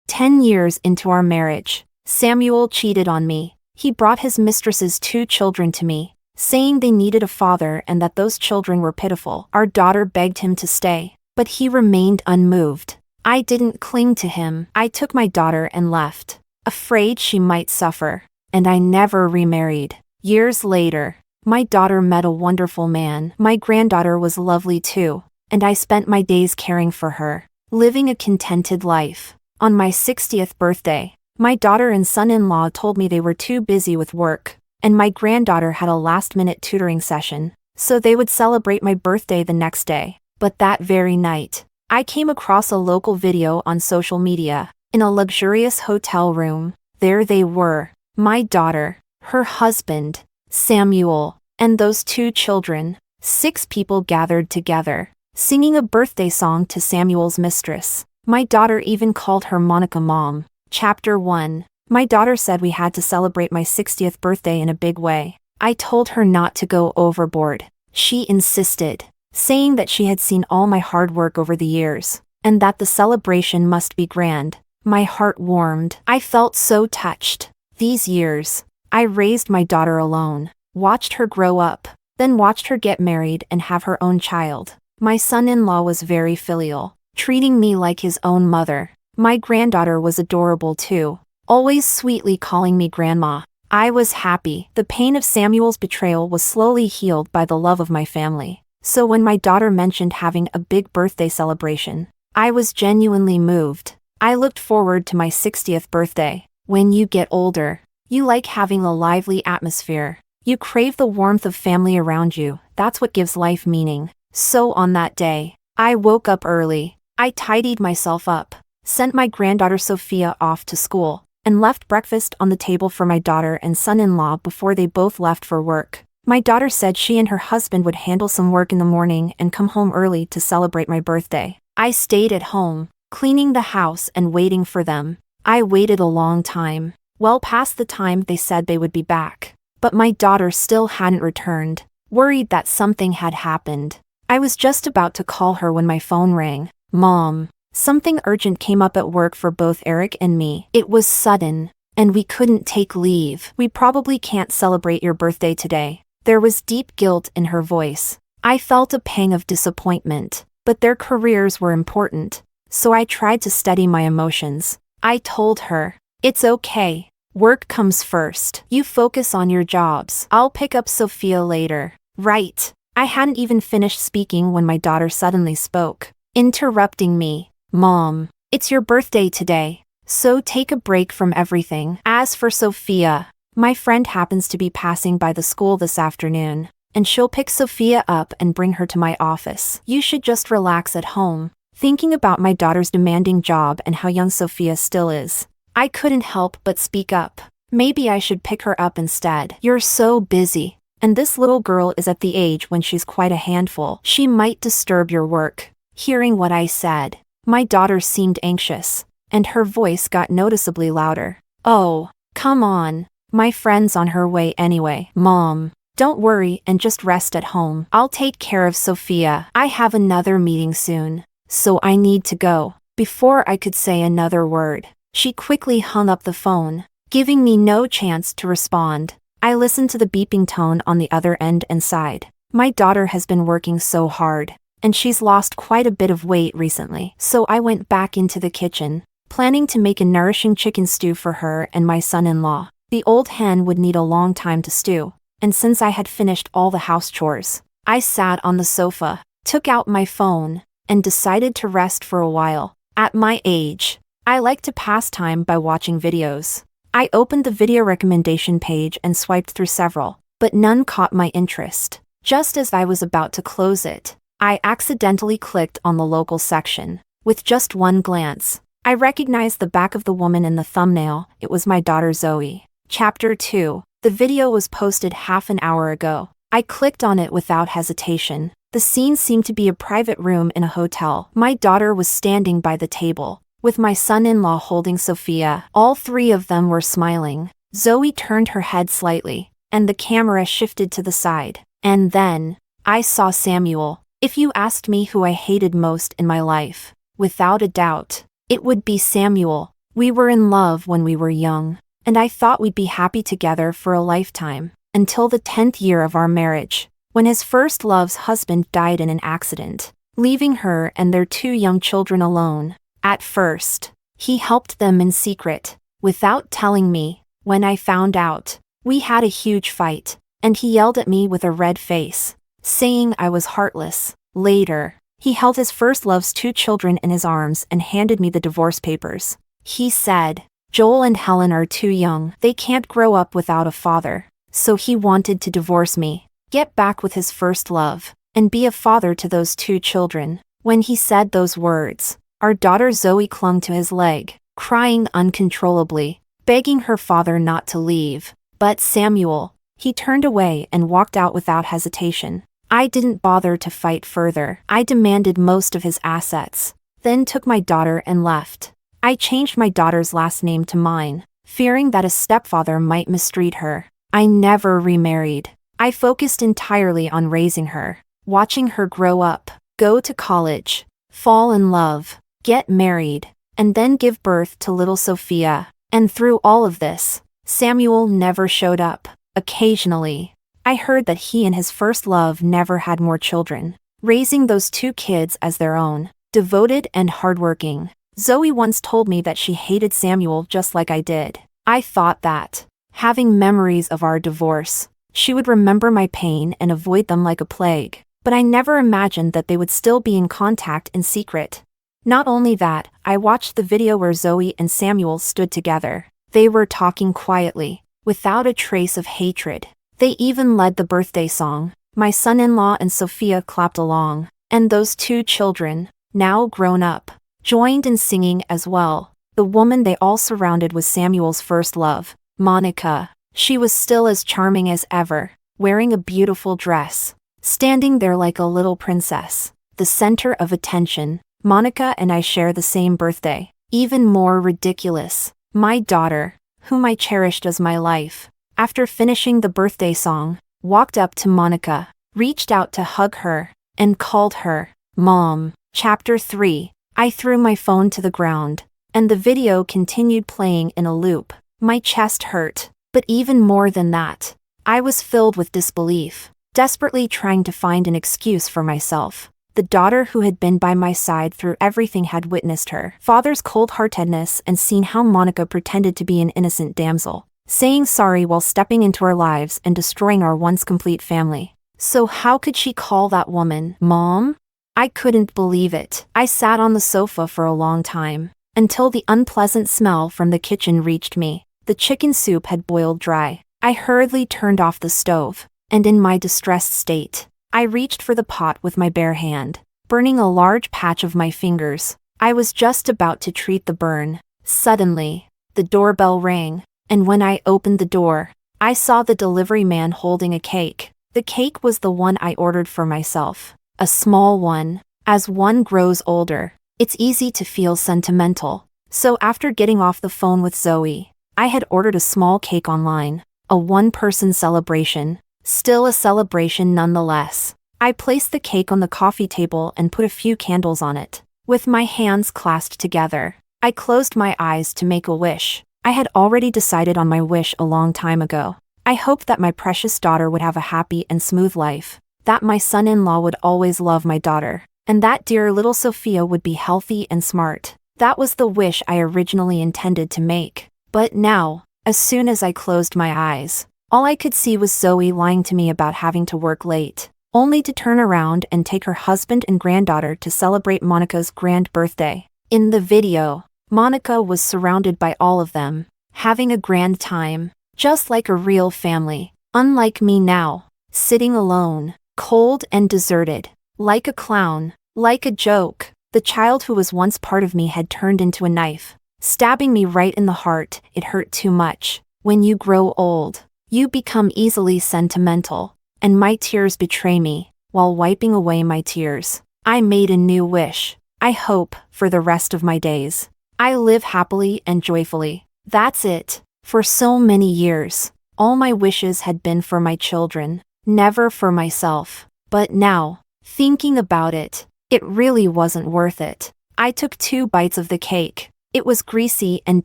10 years into our marriage, Samuel cheated on me. He brought his mistress's 2 children to me, saying they needed a father and that those children were pitiful. Our daughter begged him to stay, but he remained unmoved. I didn't cling to him. I took my daughter and left, afraid she might suffer, and I never remarried. Years later, my daughter met a wonderful man. My granddaughter was lovely too, and I spent my days caring for her, living a contented life. On my 60th birthday, my daughter and son-in-law told me they were too busy with work, and my granddaughter had a last-minute tutoring session, so they would celebrate my birthday the next day. But that very night, I came across a local video on social media. In a luxurious hotel room, there they were, my daughter, her husband, Samuel, and those 2 children. 6 people gathered together, singing a birthday song to Samuel's mistress. My daughter even called her Monica Mom. Chapter 1. My daughter said we had to celebrate my 60th birthday in a big way. I told her not to go overboard. She insisted, saying that she had seen all my hard work over the years, and that the celebration must be grand. My heart warmed. I felt so touched. These years, I raised my daughter alone, watched her grow up, then watched her get married and have her own child. My son-in-law was very filial, treating me like his own mother. My granddaughter was adorable too, always sweetly calling me grandma. I was happy. The pain of Samuel's betrayal was slowly healed by the love of my family. So when my daughter mentioned having a big birthday celebration, I was genuinely moved. I looked forward to my 60th birthday. When you get older, you like having a lively atmosphere. You crave the warmth of family around you. That's what gives life meaning. So on that day, I woke up early. I tidied myself up, sent my granddaughter Sophia off to school, and left breakfast on the table for my daughter and son-in-law before they both left for work. My daughter said she and her husband would handle some work in the morning and come home early to celebrate my birthday. I stayed at home, cleaning the house and waiting for them. I waited a long time, well past the time they said they would be back. but my daughter still hadn't returned, worried that something had happened. I was just about to call her when my phone rang. Mom, something urgent came up at work for both Eric and me. It was sudden, and we couldn't take leave. We probably can't celebrate your birthday today. There was deep guilt in her voice. I felt a pang of disappointment, but their careers were important, so I tried to steady my emotions. I told her, "It's okay. Work comes first. You focus on your jobs. I'll pick up Sophia later." Right. I hadn't even finished speaking when my daughter suddenly spoke, interrupting me. "Mom, it's your birthday today, so take a break from everything. As for Sophia, my friend happens to be passing by the school this afternoon, and she'll pick Sophia up and bring her to my office. You should just relax at home." Thinking about my daughter's demanding job and how young Sophia still is, I couldn't help but speak up. "Maybe I should pick her up instead. You're so busy, and this little girl is at the age when she's quite a handful. She might disturb your work." Hearing what I said, my daughter seemed anxious, and her voice got noticeably louder. "Oh, come on. My friend's on her way anyway." "Mom, don't worry and just rest at home. I'll take care of Sophia. I have another meeting soon, so I need to go." Before I could say another word, she quickly hung up the phone, giving me no chance to respond. I listened to the beeping tone on the other end and sighed. My daughter has been working so hard, and she's lost quite a bit of weight recently. So I went back into the kitchen, planning to make a nourishing chicken stew for her and my son-in-law. The old hen would need a long time to stew, and since I had finished all the house chores, I sat on the sofa, took out my phone, and decided to rest for a while. At my age, I like to pass time by watching videos. I opened the video recommendation page and swiped through several, but none caught my interest. Just as I was about to close it, I accidentally clicked on the local section. With just one glance, I recognized the back of the woman in the thumbnail. It was my daughter Zoe. Chapter 2. The video was posted half an hour ago. I clicked on it without hesitation. The scene seemed to be a private room in a hotel. My daughter was standing by the table, with my son-in-law holding Sophia. All three of them were smiling. Zoe turned her head slightly, and the camera shifted to the side. And then, I saw Samuel. If you asked me who I hated most in my life, without a doubt, it would be Samuel. We were in love when we were young, and I thought we'd be happy together for a lifetime, until the 10th year of our marriage, when his first love's husband died in an accident, leaving her and their 2 young children alone. At first, he helped them in secret, without telling me. When I found out, we had a huge fight, and he yelled at me with a red face, saying I was heartless. Later, he held his first love's 2 children in his arms and handed me the divorce papers. He said, "Joel and Helen are too young. They can't grow up without a father." So he wanted to divorce me, get back with his first love, and be a father to those 2 children. When he said those words, our daughter Zoe clung to his leg, crying uncontrollably, begging her father not to leave. But Samuel, he turned away and walked out without hesitation. I didn't bother to fight further. I demanded most of his assets, then took my daughter and left. I changed my daughter's last name to mine, fearing that a stepfather might mistreat her. I never remarried. I focused entirely on raising her, watching her grow up, go to college, fall in love, get married, and then give birth to little Sophia. And through all of this, Samuel never showed up. Occasionally, I heard that he and his first love never had more children, raising those 2 kids as their own, devoted and hardworking. Zoe once told me that she hated Samuel just like I did. I thought that, having memories of our divorce, she would remember my pain and avoid them like a plague. But I never imagined that they would still be in contact in secret. Not only that, I watched the video where Zoe and Samuel stood together. They were talking quietly, without a trace of hatred. They even led the birthday song. My son-in-law and Sophia clapped along, and those 2 children, now grown up, joined in singing as well. The woman they all surrounded was Samuel's first love, Monica. She was still as charming as ever, wearing a beautiful dress, standing there like a little princess, the center of attention. Monica and I share the same birthday. Even more ridiculous, my daughter, whom I cherished as my life, After finishing the birthday song, walked up to Monica, reached out to hug her, and called her Mom. Chapter 3. I threw my phone to the ground, and the video continued playing in a loop. My chest hurt, but even more than that, I was filled with disbelief, desperately trying to find an excuse for myself. The daughter who had been by my side through everything had witnessed her father's cold-heartedness and seen how Monica pretended to be an innocent damsel, saying sorry while stepping into our lives and destroying our once complete family. So how could she call that woman Mom? I couldn't believe it. I sat on the sofa for a long time, until the unpleasant smell from the kitchen reached me. The chicken soup had boiled dry. I hurriedly turned off the stove, and in my distressed state, I reached for the pot with my bare hand, burning a large patch of my fingers. I was just about to treat the burn. Suddenly, the doorbell rang, and when I opened the door, I saw the delivery man holding a cake. The cake was the one I ordered for myself, a small one. As one grows older, it's easy to feel sentimental. So after getting off the phone with Zoe, I had ordered a small cake online, a one-person celebration. Still a celebration nonetheless. I placed the cake on the coffee table and put a few candles on it. With my hands clasped together, I closed my eyes to make a wish. I had already decided on my wish a long time ago. I hoped that my precious daughter would have a happy and smooth life, that my son-in-law would always love my daughter, and that dear little Sophia would be healthy and smart. That was the wish I originally intended to make. But now, as soon as I closed my eyes, all I could see was Zoe lying to me about having to work late, only to turn around and take her husband and granddaughter to celebrate Monica's grand birthday. In the video, Monica was surrounded by all of them, having a grand time, just like a real family, unlike me now, sitting alone, cold and deserted, like a clown, like a joke. The child who was once part of me had turned into a knife, stabbing me right in the heart. It hurt too much. When you grow old, you become easily sentimental, and my tears betray me. While wiping away my tears, I made a new wish. I hope, for the rest of my days, I live happily and joyfully. That's it. For so many years, all my wishes had been for my children, never for myself. But now, thinking about it, it really wasn't worth it. I took 2 bites of the cake. It was greasy and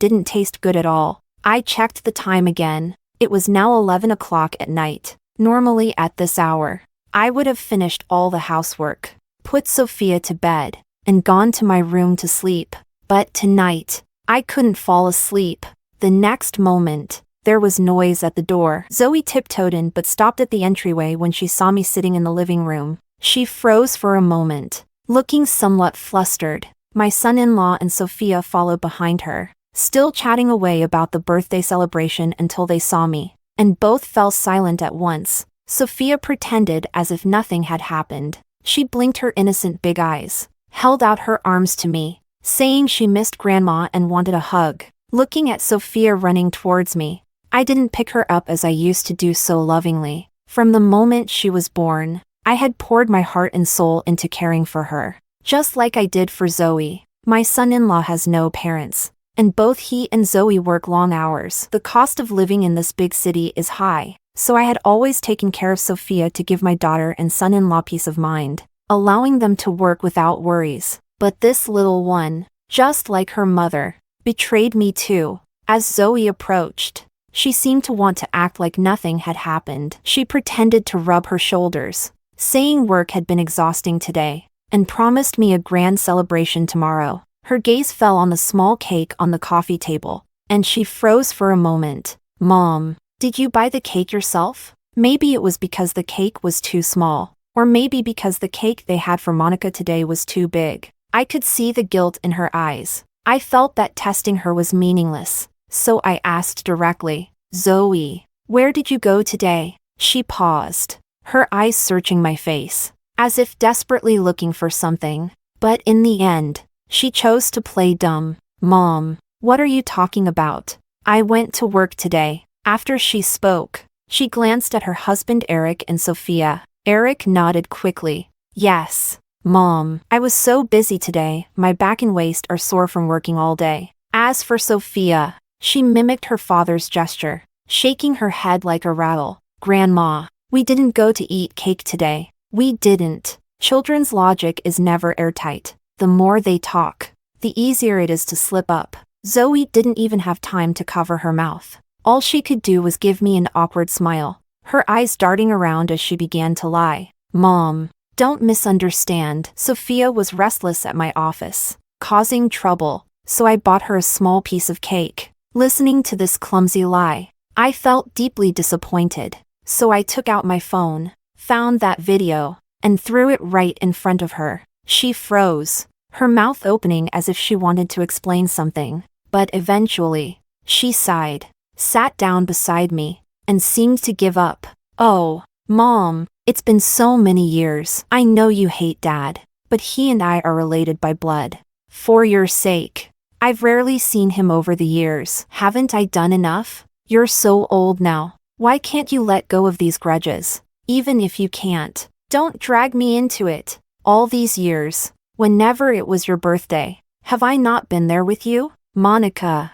didn't taste good at all. I checked the time again. It was now 11 o'clock at night. Normally at this hour, I would have finished all the housework, put Sophia to bed, and gone to my room to sleep. But tonight, I couldn't fall asleep. The next moment, there was noise at the door. Zoe tiptoed in but stopped at the entryway when she saw me sitting in the living room. She froze for a moment, looking somewhat flustered. My son-in-law and Sophia followed behind her, still chatting away about the birthday celebration until they saw me, and both fell silent at once. Sophia pretended as if nothing had happened. She blinked her innocent big eyes, held out her arms to me, saying she missed Grandma and wanted a hug. Looking at Sophia running towards me, I didn't pick her up as I used to do so lovingly. From the moment she was born, I had poured my heart and soul into caring for her, just like I did for Zoe. My son-in-law has no parents, and both he and Zoe work long hours. The cost of living in this big city is high, so I had always taken care of Sophia to give my daughter and son-in-law peace of mind, allowing them to work without worries. But this little one, just like her mother, betrayed me too. As Zoe approached, she seemed to want to act like nothing had happened. She pretended to rub her shoulders, saying work had been exhausting today, and promised me a grand celebration tomorrow. Her gaze fell on the small cake on the coffee table, and she froze for a moment. Mom, did you buy the cake yourself? Maybe it was because the cake was too small, or maybe because the cake they had for Monica today was too big. I could see the guilt in her eyes. I felt that testing her was meaningless, so I asked directly, Zoe, where did you go today? She paused, her eyes searching my face, as if desperately looking for something. But in the end, she chose to play dumb. Mom, what are you talking about? I went to work today. After she spoke, she glanced at her husband Eric and Sophia. Eric nodded quickly. Yes, Mom, I was so busy today, my back and waist are sore from working all day. As for Sophia, she mimicked her father's gesture. shaking her head like a rattle. Grandma, we didn't go to eat cake today. We didn't. Children's logic is never airtight. The more they talk, the easier it is to slip up. Zoe didn't even have time to cover her mouth. All she could do was give me an awkward smile, her eyes darting around as she began to lie. Mom, don't misunderstand. Sophia was restless at my office, causing trouble, so I bought her a small piece of cake. Listening to this clumsy lie, I felt deeply disappointed, so I took out my phone, found that video, and threw it right in front of her. She froze, her mouth opening as if she wanted to explain something, but eventually, she sighed, sat down beside me, and seemed to give up. Oh, Mom, it's been so many years. I know you hate Dad, but he and I are related by blood. For your sake. I've rarely seen him over the years. Haven't I done enough? You're so old now. Why can't you let go of these grudges? Even if you can't, don't drag me into it. All these years, whenever it was your birthday, have I not been there with you? Monica.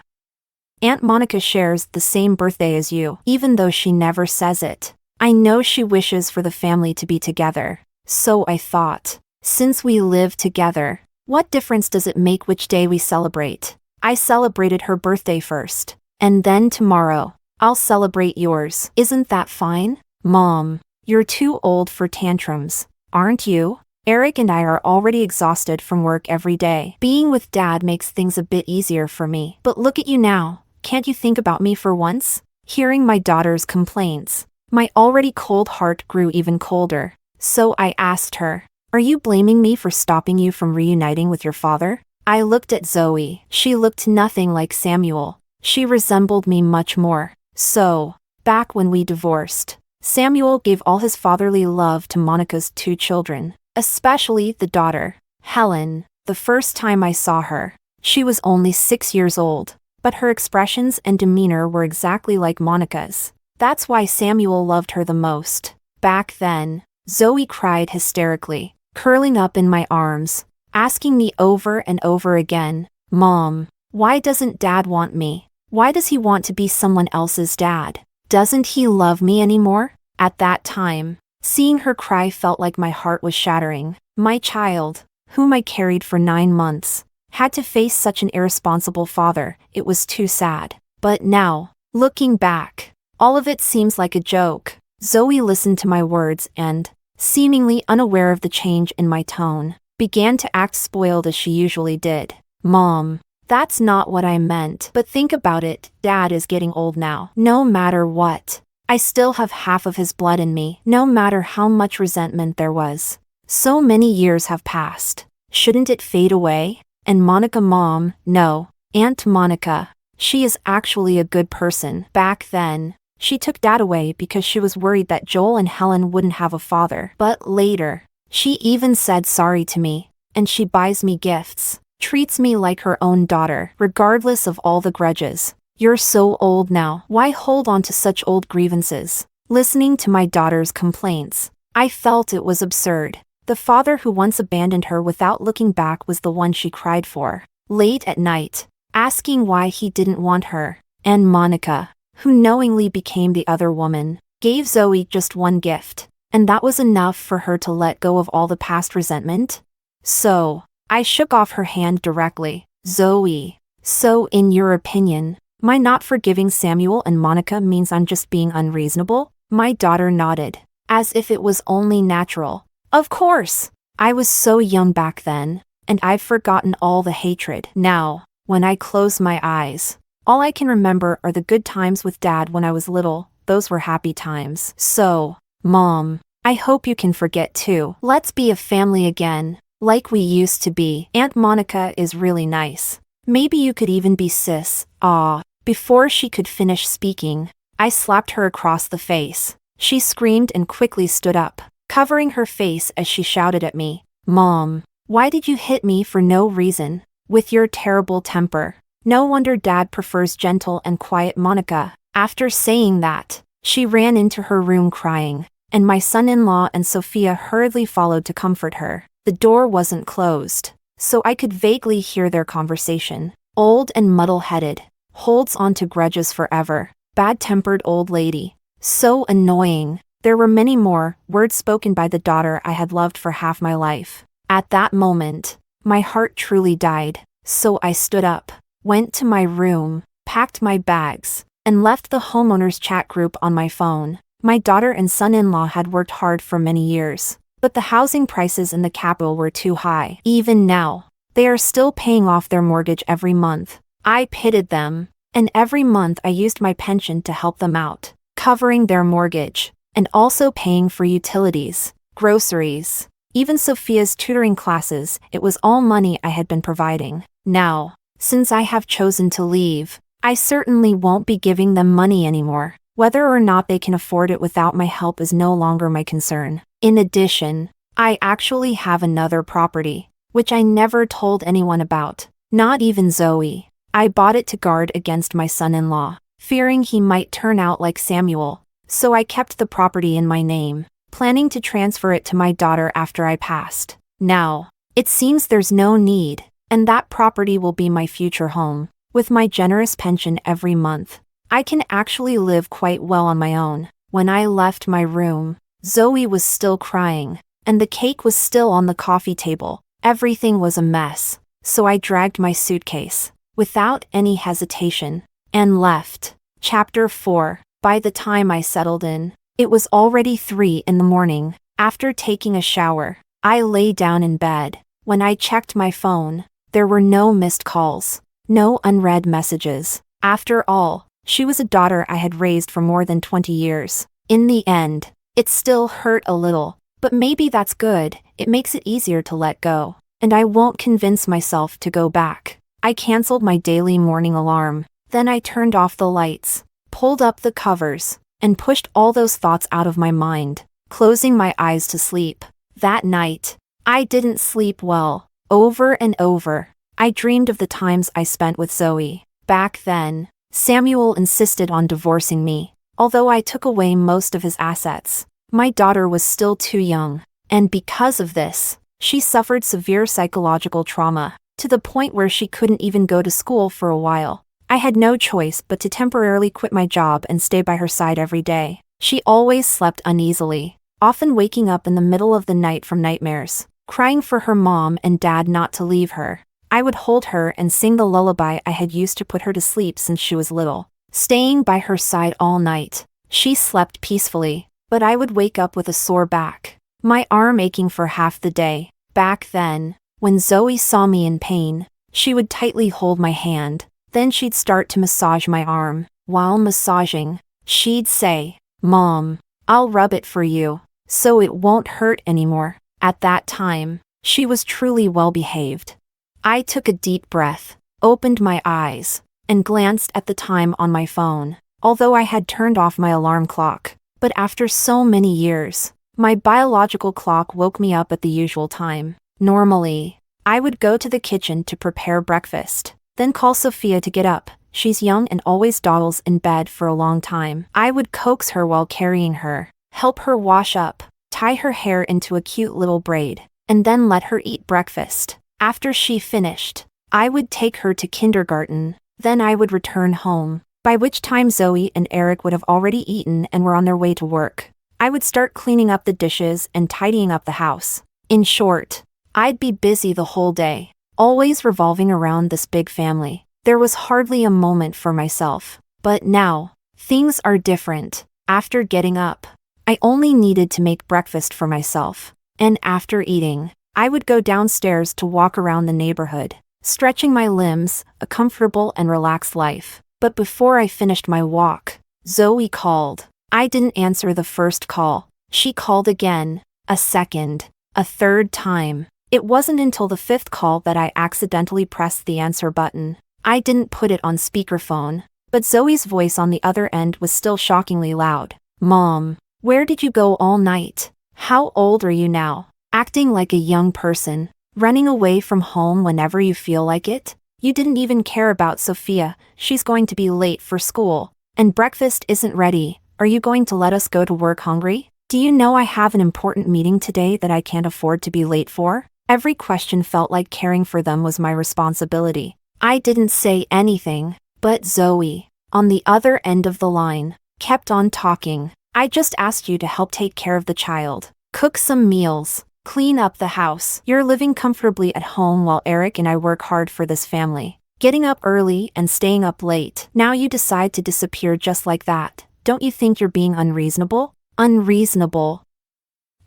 Aunt Monica shares the same birthday as you, even though she never says it. I know she wishes for the family to be together. So I thought, since we live together, what difference does it make which day we celebrate? I celebrated her birthday first, and then tomorrow, I'll celebrate yours. Isn't that fine? Mom, you're too old for tantrums, aren't you? Eric and I are already exhausted from work every day. Being with Dad makes things a bit easier for me. But look at you now. Can't you think about me for once? Hearing my daughter's complaints, my already cold heart grew even colder. So I asked her, are you blaming me for stopping you from reuniting with your father? I looked at Zoe. She looked nothing like Samuel. She resembled me much more. So, back when we divorced, Samuel gave all his fatherly love to Monica's 2 children, especially the daughter, Helen. The first time I saw her, she was only 6 years old, but her expressions and demeanor were exactly like Monica's. That's why Samuel loved her the most. Back then, Zoe cried hysterically, curling up in my arms, asking me over and over again, Mom, why doesn't Dad want me? Why does he want to be someone else's dad? Doesn't he love me anymore? At that time, seeing her cry felt like my heart was shattering. My child, whom I carried for 9 months, had to face such an irresponsible father. It was too sad. But now, looking back, all of it seems like a joke. Zoe listened to my words and, seemingly unaware of the change in my tone, began to act spoiled as she usually did. Mom, that's not what I meant. But think about it, Dad is getting old now. No matter what, I still have half of his blood in me, no matter how much resentment there was. So many years have passed. Shouldn't it fade away? And Monica, Mom, no. Aunt Monica, she is actually a good person. Back then, she took Dad away because she was worried that Joel and Helen wouldn't have a father. But later, she even said sorry to me, and she buys me gifts, treats me like her own daughter, regardless of all the grudges. You're so old now. Why hold on to such old grievances? Listening to my daughter's complaints, I felt it was absurd. The father who once abandoned her without looking back was the one she cried for, late at night, asking why he didn't want her. And Monica, who knowingly became the other woman, gave Zoe just one gift, and that was enough for her to let go of all the past resentment. So, I shook off her hand directly. Zoe, so in your opinion, my not forgiving Samuel and Monica means I'm just being unreasonable? My daughter nodded, as if it was only natural. Of course! I was so young back then, and I've forgotten all the hatred. Now, when I close my eyes, all I can remember are the good times with Dad when I was little. Those were happy times. So, Mom, I hope you can forget too. Let's be a family again, like we used to be. Aunt Monica is really nice. Maybe you could even be sis. Ah. Before she could finish speaking, I slapped her across the face. She screamed and quickly stood up, covering her face as she shouted at me, Mom, why did you hit me for no reason? With your terrible temper. No wonder Dad prefers gentle and quiet Monica. After saying that, she ran into her room crying, and my son-in-law and Sophia hurriedly followed to comfort her. The door wasn't closed, so I could vaguely hear their conversation. Old and muddle-headed, holds on to grudges forever. bad-tempered old lady. So annoying. There were many more words spoken by the daughter I had loved for half my life. At that moment, my heart truly died. So I stood up, went to my room, packed my bags, and left the homeowners chat group on my phone. My daughter and son-in-law had worked hard for many years, but the housing prices in the capital were too high. Even now, they are still paying off their mortgage every month. I pitied them, and every month I used my pension to help them out, covering their mortgage, and also paying for utilities, groceries, even Sophia's tutoring classes. It was all money I had been providing. Now, since I have chosen to leave, I certainly won't be giving them money anymore. Whether or not they can afford it without my help is no longer my concern. In addition, I actually have another property, which I never told anyone about, not even Zoe. I bought it to guard against my son-in-law, fearing he might turn out like Samuel, so I kept the property in my name, planning to transfer it to my daughter after I passed. Now, it seems there's no need, and that property will be my future home. With my generous pension every month, I can actually live quite well on my own. When I left my room, Zoe was still crying, and the cake was still on the coffee table. Everything was a mess, so I dragged my suitcase, without any hesitation, and left. Chapter 4. By the time I settled in, it was already 3 in the morning. After taking a shower, I lay down in bed. When I checked my phone, there were no missed calls, no unread messages. After all, she was a daughter I had raised for more than 20 years. In the end, it still hurt a little, but maybe that's good. It makes it easier to let go, and I won't convince myself to go back. I canceled my daily morning alarm. Then I turned off the lights, pulled up the covers, and pushed all those thoughts out of my mind, closing my eyes to sleep. That night, I didn't sleep well. Over and over, I dreamed of the times I spent with Zoe. Back then, Samuel insisted on divorcing me, although I took away most of his assets. My daughter was still too young, and because of this, she suffered severe psychological trauma, to the point where she couldn't even go to school for a while. I had no choice but to temporarily quit my job and stay by her side every day. She always slept uneasily, often waking up in the middle of the night from nightmares, crying for her mom and dad not to leave her. I would hold her and sing the lullaby I had used to put her to sleep since she was little, staying by her side all night. She slept peacefully, but I would wake up with a sore back, my arm aching for half the day. Back then, when Zoe saw me in pain, she would tightly hold my hand. Then she'd start to massage my arm. While massaging, she'd say, "Mom, I'll rub it for you, so it won't hurt anymore." At that time, she was truly well behaved. I took a deep breath, opened my eyes, and glanced at the time on my phone. Although I had turned off my alarm clock, but after so many years, my biological clock woke me up at the usual time. Normally, I would go to the kitchen to prepare breakfast, then call Sophia to get up. She's young and always dawdles in bed for a long time. I would coax her while carrying her, help her wash up, tie her hair into a cute little braid, and then let her eat breakfast. After she finished, I would take her to kindergarten. Then I would return home, by which time Zoe and Eric would have already eaten and were on their way to work. I would start cleaning up the dishes and tidying up the house. In short, I'd be busy the whole day, always revolving around this big family. There was hardly a moment for myself. But now, things are different. After getting up, I only needed to make breakfast for myself. And after eating, I would go downstairs to walk around the neighborhood, stretching my limbs, a comfortable and relaxed life. But before I finished my walk, Zoe called. I didn't answer the first call. She called again, a second, a third time. It wasn't until the 5th call that I accidentally pressed the answer button. I didn't put it on speakerphone, but Zoe's voice on the other end was still shockingly loud. "Mom, where did you go all night? How old are you now? Acting like a young person, running away from home whenever you feel like it? You didn't even care about Sophia. She's going to be late for school, and breakfast isn't ready. Are you going to let us go to work hungry? Do you know I have an important meeting today that I can't afford to be late for?" Every question felt like caring for them was my responsibility. I didn't say anything, but Zoe, on the other end of the line, kept on talking. I just asked you to help take care of the child, cook some meals, clean up the house. You're living comfortably at home while Eric and I work hard for this family, getting up early and staying up late. Now you decide to disappear just like that. Don't you think you're being unreasonable? Unreasonable.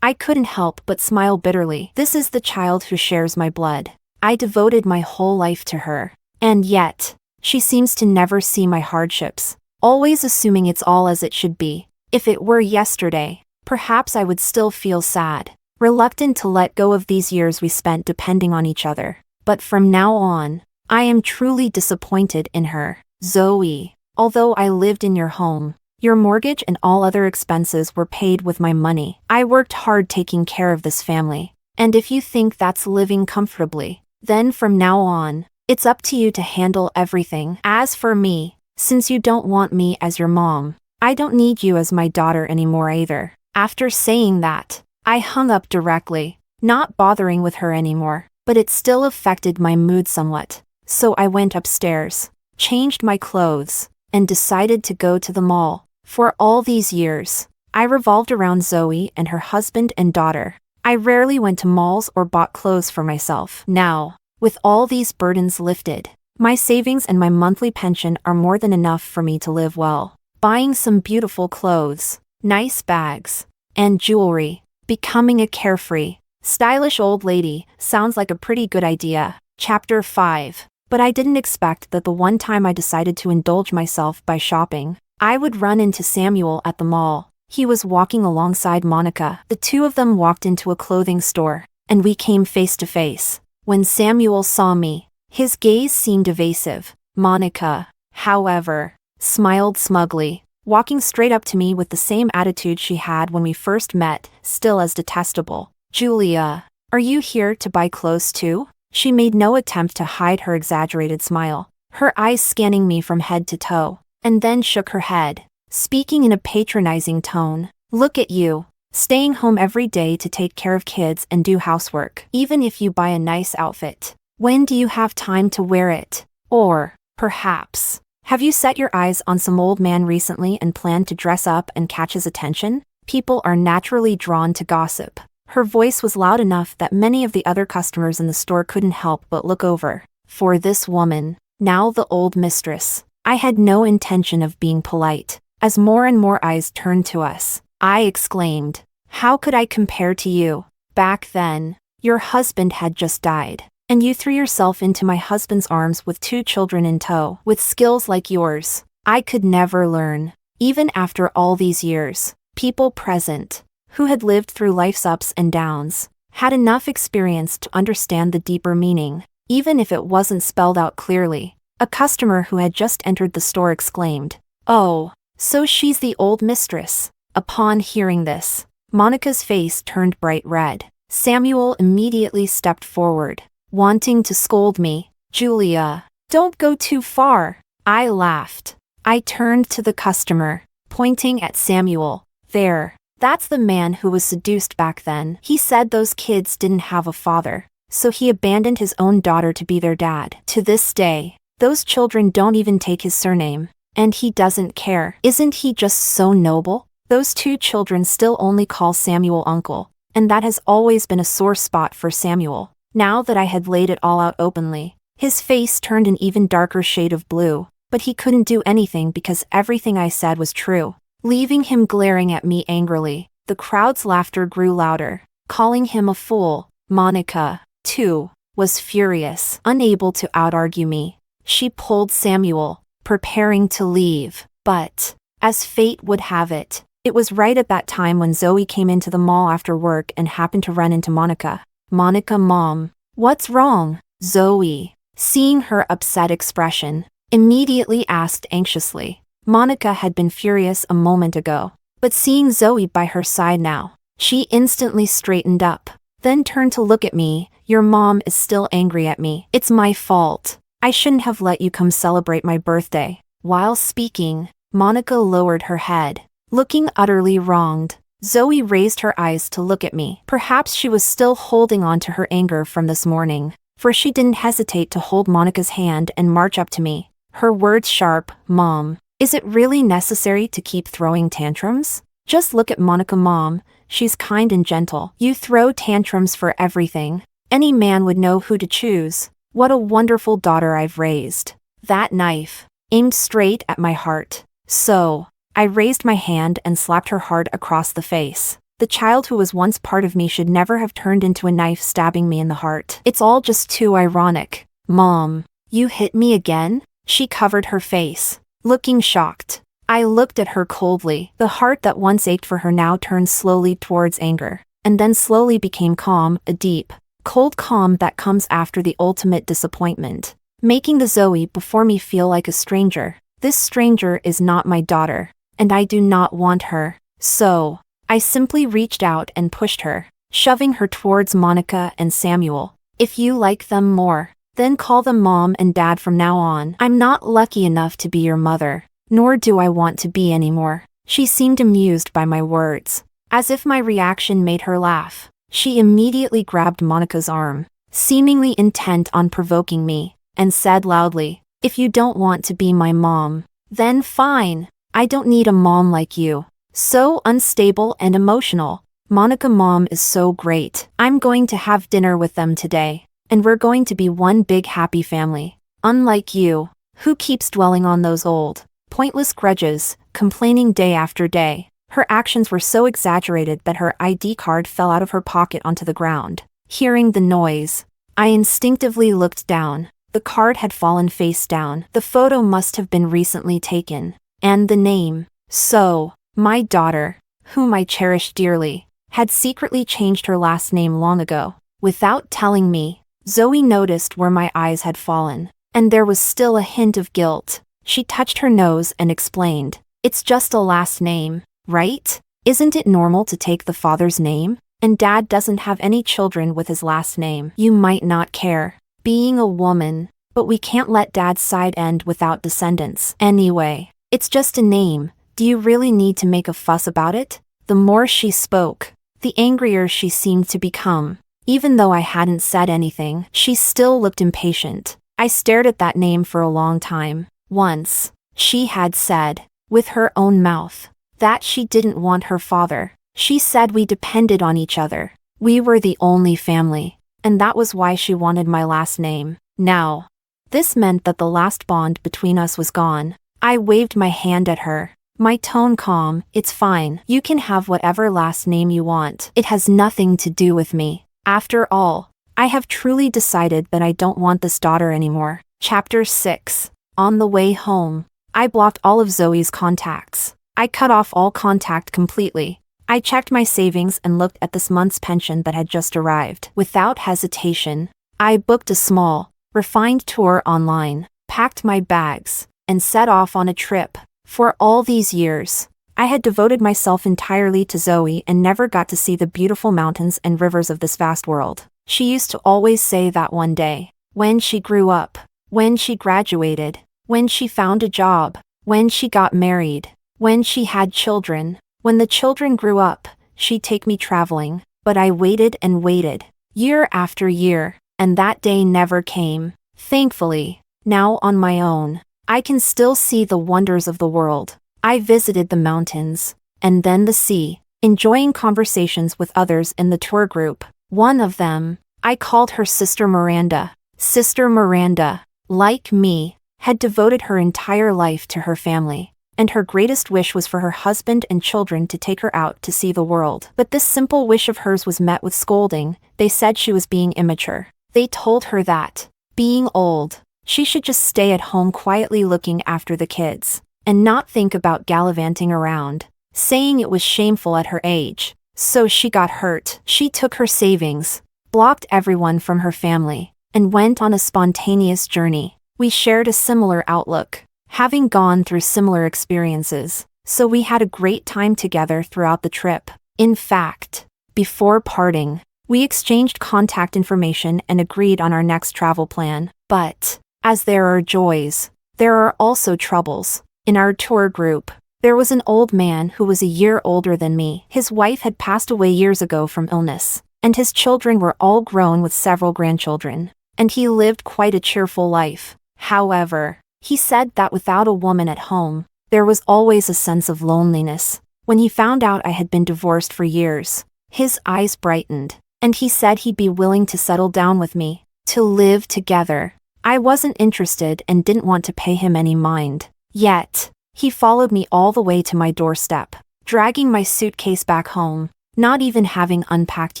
I couldn't help but smile bitterly. This is the child who shares my blood. I devoted my whole life to her. And yet, she seems to never see my hardships, always assuming it's all as it should be. If it were yesterday, perhaps I would still feel sad, reluctant to let go of these years we spent depending on each other. But from now on, I am truly disappointed in her. Zoe, although I lived in your home, your mortgage and all other expenses were paid with my money. I worked hard taking care of this family. And if you think that's living comfortably, then from now on, it's up to you to handle everything. As for me, since you don't want me as your mom, I don't need you as my daughter anymore either. After saying that, I hung up directly, not bothering with her anymore, but it still affected my mood somewhat. So I went upstairs, changed my clothes, and decided to go to the mall. For all these years, I revolved around Zoe and her husband and daughter. I rarely went to malls or bought clothes for myself. Now, with all these burdens lifted, my savings and my monthly pension are more than enough for me to live well. Buying some beautiful clothes, nice bags, and jewelry, becoming a carefree, stylish old lady sounds like a pretty good idea. Chapter 5. But I didn't expect that the one time I decided to indulge myself by shopping, I would run into Samuel at the mall. He was walking alongside Monica. The two of them walked into a clothing store, and we came face to face. When Samuel saw me, his gaze seemed evasive. Monica, however, smiled smugly, walking straight up to me with the same attitude she had when we first met, still as detestable. Julia, are you here to buy clothes too? She made no attempt to hide her exaggerated smile, her eyes scanning me from head to toe, and then shook her head, speaking in a patronizing tone. Look at you, staying home every day to take care of kids and do housework. Even if you buy a nice outfit, when do you have time to wear it? Or, perhaps, have you set your eyes on some old man recently and planned to dress up and catch his attention? People are naturally drawn to gossip. Her voice was loud enough that many of the other customers in the store couldn't help but look over. For this woman, now the old mistress, I had no intention of being polite. As more and more eyes turned to us, I exclaimed, "How could I compare to you? Back then, your husband had just died, and you threw yourself into my husband's arms with 2 children in tow. With skills like yours, I could never learn." Even after all these years, people present, who had lived through life's ups and downs, had enough experience to understand the deeper meaning, even if it wasn't spelled out clearly. A customer who had just entered the store exclaimed, "Oh, so she's the old mistress." Upon hearing this, Monica's face turned bright red. Samuel immediately stepped forward, wanting to scold me. "Julia, don't go too far." I laughed. I turned to the customer, pointing at Samuel. "There, that's the man who was seduced back then. He said those kids didn't have a father, so he abandoned his own daughter to be their dad. To this day, those children don't even take his surname, and he doesn't care. Isn't he just so noble?" Those 2 children still only call Samuel uncle, and that has always been a sore spot for Samuel. Now that I had laid it all out openly, his face turned an even darker shade of blue, but he couldn't do anything because everything I said was true. Leaving him glaring at me angrily, the crowd's laughter grew louder, calling him a fool. Monica, too, was furious. Unable to out-argue me, she pulled Samuel, preparing to leave. But, as fate would have it, it was right at that time when Zoe came into the mall after work and happened to run into Monica. "Monica, Mom, what's wrong?" Zoe, seeing her upset expression, immediately asked anxiously. Monica had been furious a moment ago, but seeing Zoe by her side now, she instantly straightened up, then turned to look at me. "Your mom is still angry at me. It's my fault. I shouldn't have let you come celebrate my birthday." While speaking, Monica lowered her head, looking utterly wronged. Zoe raised her eyes to look at me. Perhaps she was still holding on to her anger from this morning, for she didn't hesitate to hold Monica's hand and march up to me, her words sharp. "Mom, Is it really necessary to keep throwing tantrums? Just look at Monica Mom, she's kind and gentle. You throw tantrums for everything. Any man would know who to choose. What a wonderful daughter I've raised. That knife aimed straight at my heart. So, I raised my hand and slapped her hard across the face. The child who was once part of me should never have turned into a knife stabbing me in the heart. It's all just too ironic. Mom, you hit me again? She covered her face, looking shocked. I looked at her coldly. The heart that once ached for her now turned slowly towards anger, and then slowly became calm, a deep, cold calm that comes after the ultimate disappointment, making the Zoe before me feel like a stranger. This stranger is not my daughter, and I do not want her. So, I simply reached out and pushed her, shoving her towards Monica and Samuel. If you like them more, then call them Mom and Dad from now on. I'm not lucky enough to be your mother, nor do I want to be anymore. She seemed amused by my words. As if my reaction made her laugh, she immediately grabbed Monica's arm, seemingly intent on provoking me, and said loudly, "If you don't want to be my mom, then fine. I don't need a mom like you. So unstable and emotional. Monica Mom is so great. I'm going to have dinner with them today, and we're going to be one big happy family. Unlike you, who keeps dwelling on those old, pointless grudges, complaining day after day." Her actions were so exaggerated that her ID card fell out of her pocket onto the ground. Hearing the noise, I instinctively looked down. The card had fallen face down. The photo must have been recently taken. And the name. So, my daughter, whom I cherished dearly, had secretly changed her last name long ago. Without telling me, Zoe noticed where my eyes had fallen, and there was still a hint of guilt. She touched her nose and explained, "It's just a last name, right? Isn't it normal to take the father's name? And Dad doesn't have any children with his last name. You might not care, being a woman, but we can't let Dad's side end without descendants. Anyway, it's just a name. Do you really need to make a fuss about it?" The more she spoke, the angrier she seemed to become. Even though I hadn't said anything, she still looked impatient. I stared at that name for a long time. Once, she had said, with her own mouth, that she didn't want her father. She said we depended on each other. We were the only family, and that was why she wanted my last name. Now, this meant that the last bond between us was gone. I waved my hand at her, my tone calm. "It's fine. You can have whatever last name you want. It has nothing to do with me. After all, I have truly decided that I don't want this daughter anymore." Chapter 6. On the way home, I blocked all of Zoe's contacts. I cut off all contact completely. I checked my savings and looked at this month's pension that had just arrived. Without hesitation, I booked a small, refined tour online, packed my bags, and set off on a trip. For all these years, I had devoted myself entirely to Zoe and never got to see the beautiful mountains and rivers of this vast world. She used to always say that one day, when she grew up, when she graduated, when she found a job, when she got married, when she had children, when the children grew up, she'd take me traveling. But I waited and waited, year after year, and that day never came. Thankfully, now on my own, I can still see the wonders of the world. I visited the mountains, and then the sea, enjoying conversations with others in the tour group. One of them, I called her Sister Miranda. Sister Miranda, like me, had devoted her entire life to her family, and her greatest wish was for her husband and children to take her out to see the world. But this simple wish of hers was met with scolding. They said she was being immature. They told her that, being old, she should just stay at home quietly looking after the kids, and not think about gallivanting around, saying it was shameful at her age. So she got hurt. She took her savings, blocked everyone from her family, and went on a spontaneous journey. We shared a similar outlook, having gone through similar experiences, so we had a great time together throughout the trip. In fact, before parting, we exchanged contact information and agreed on our next travel plan. But, as there are joys, there are also troubles. In our tour group, there was an old man who was a year older than me. His wife had passed away years ago from illness, and his children were all grown with several grandchildren, and he lived quite a cheerful life. However, he said that without a woman at home, There was always a sense of loneliness. When he found out I had been divorced for years, his eyes brightened, and he said he'd be willing to settle down with me, to live together. I wasn't interested and didn't want to pay him any mind. Yet, he followed me all the way to my doorstep, dragging my suitcase back home, not even having unpacked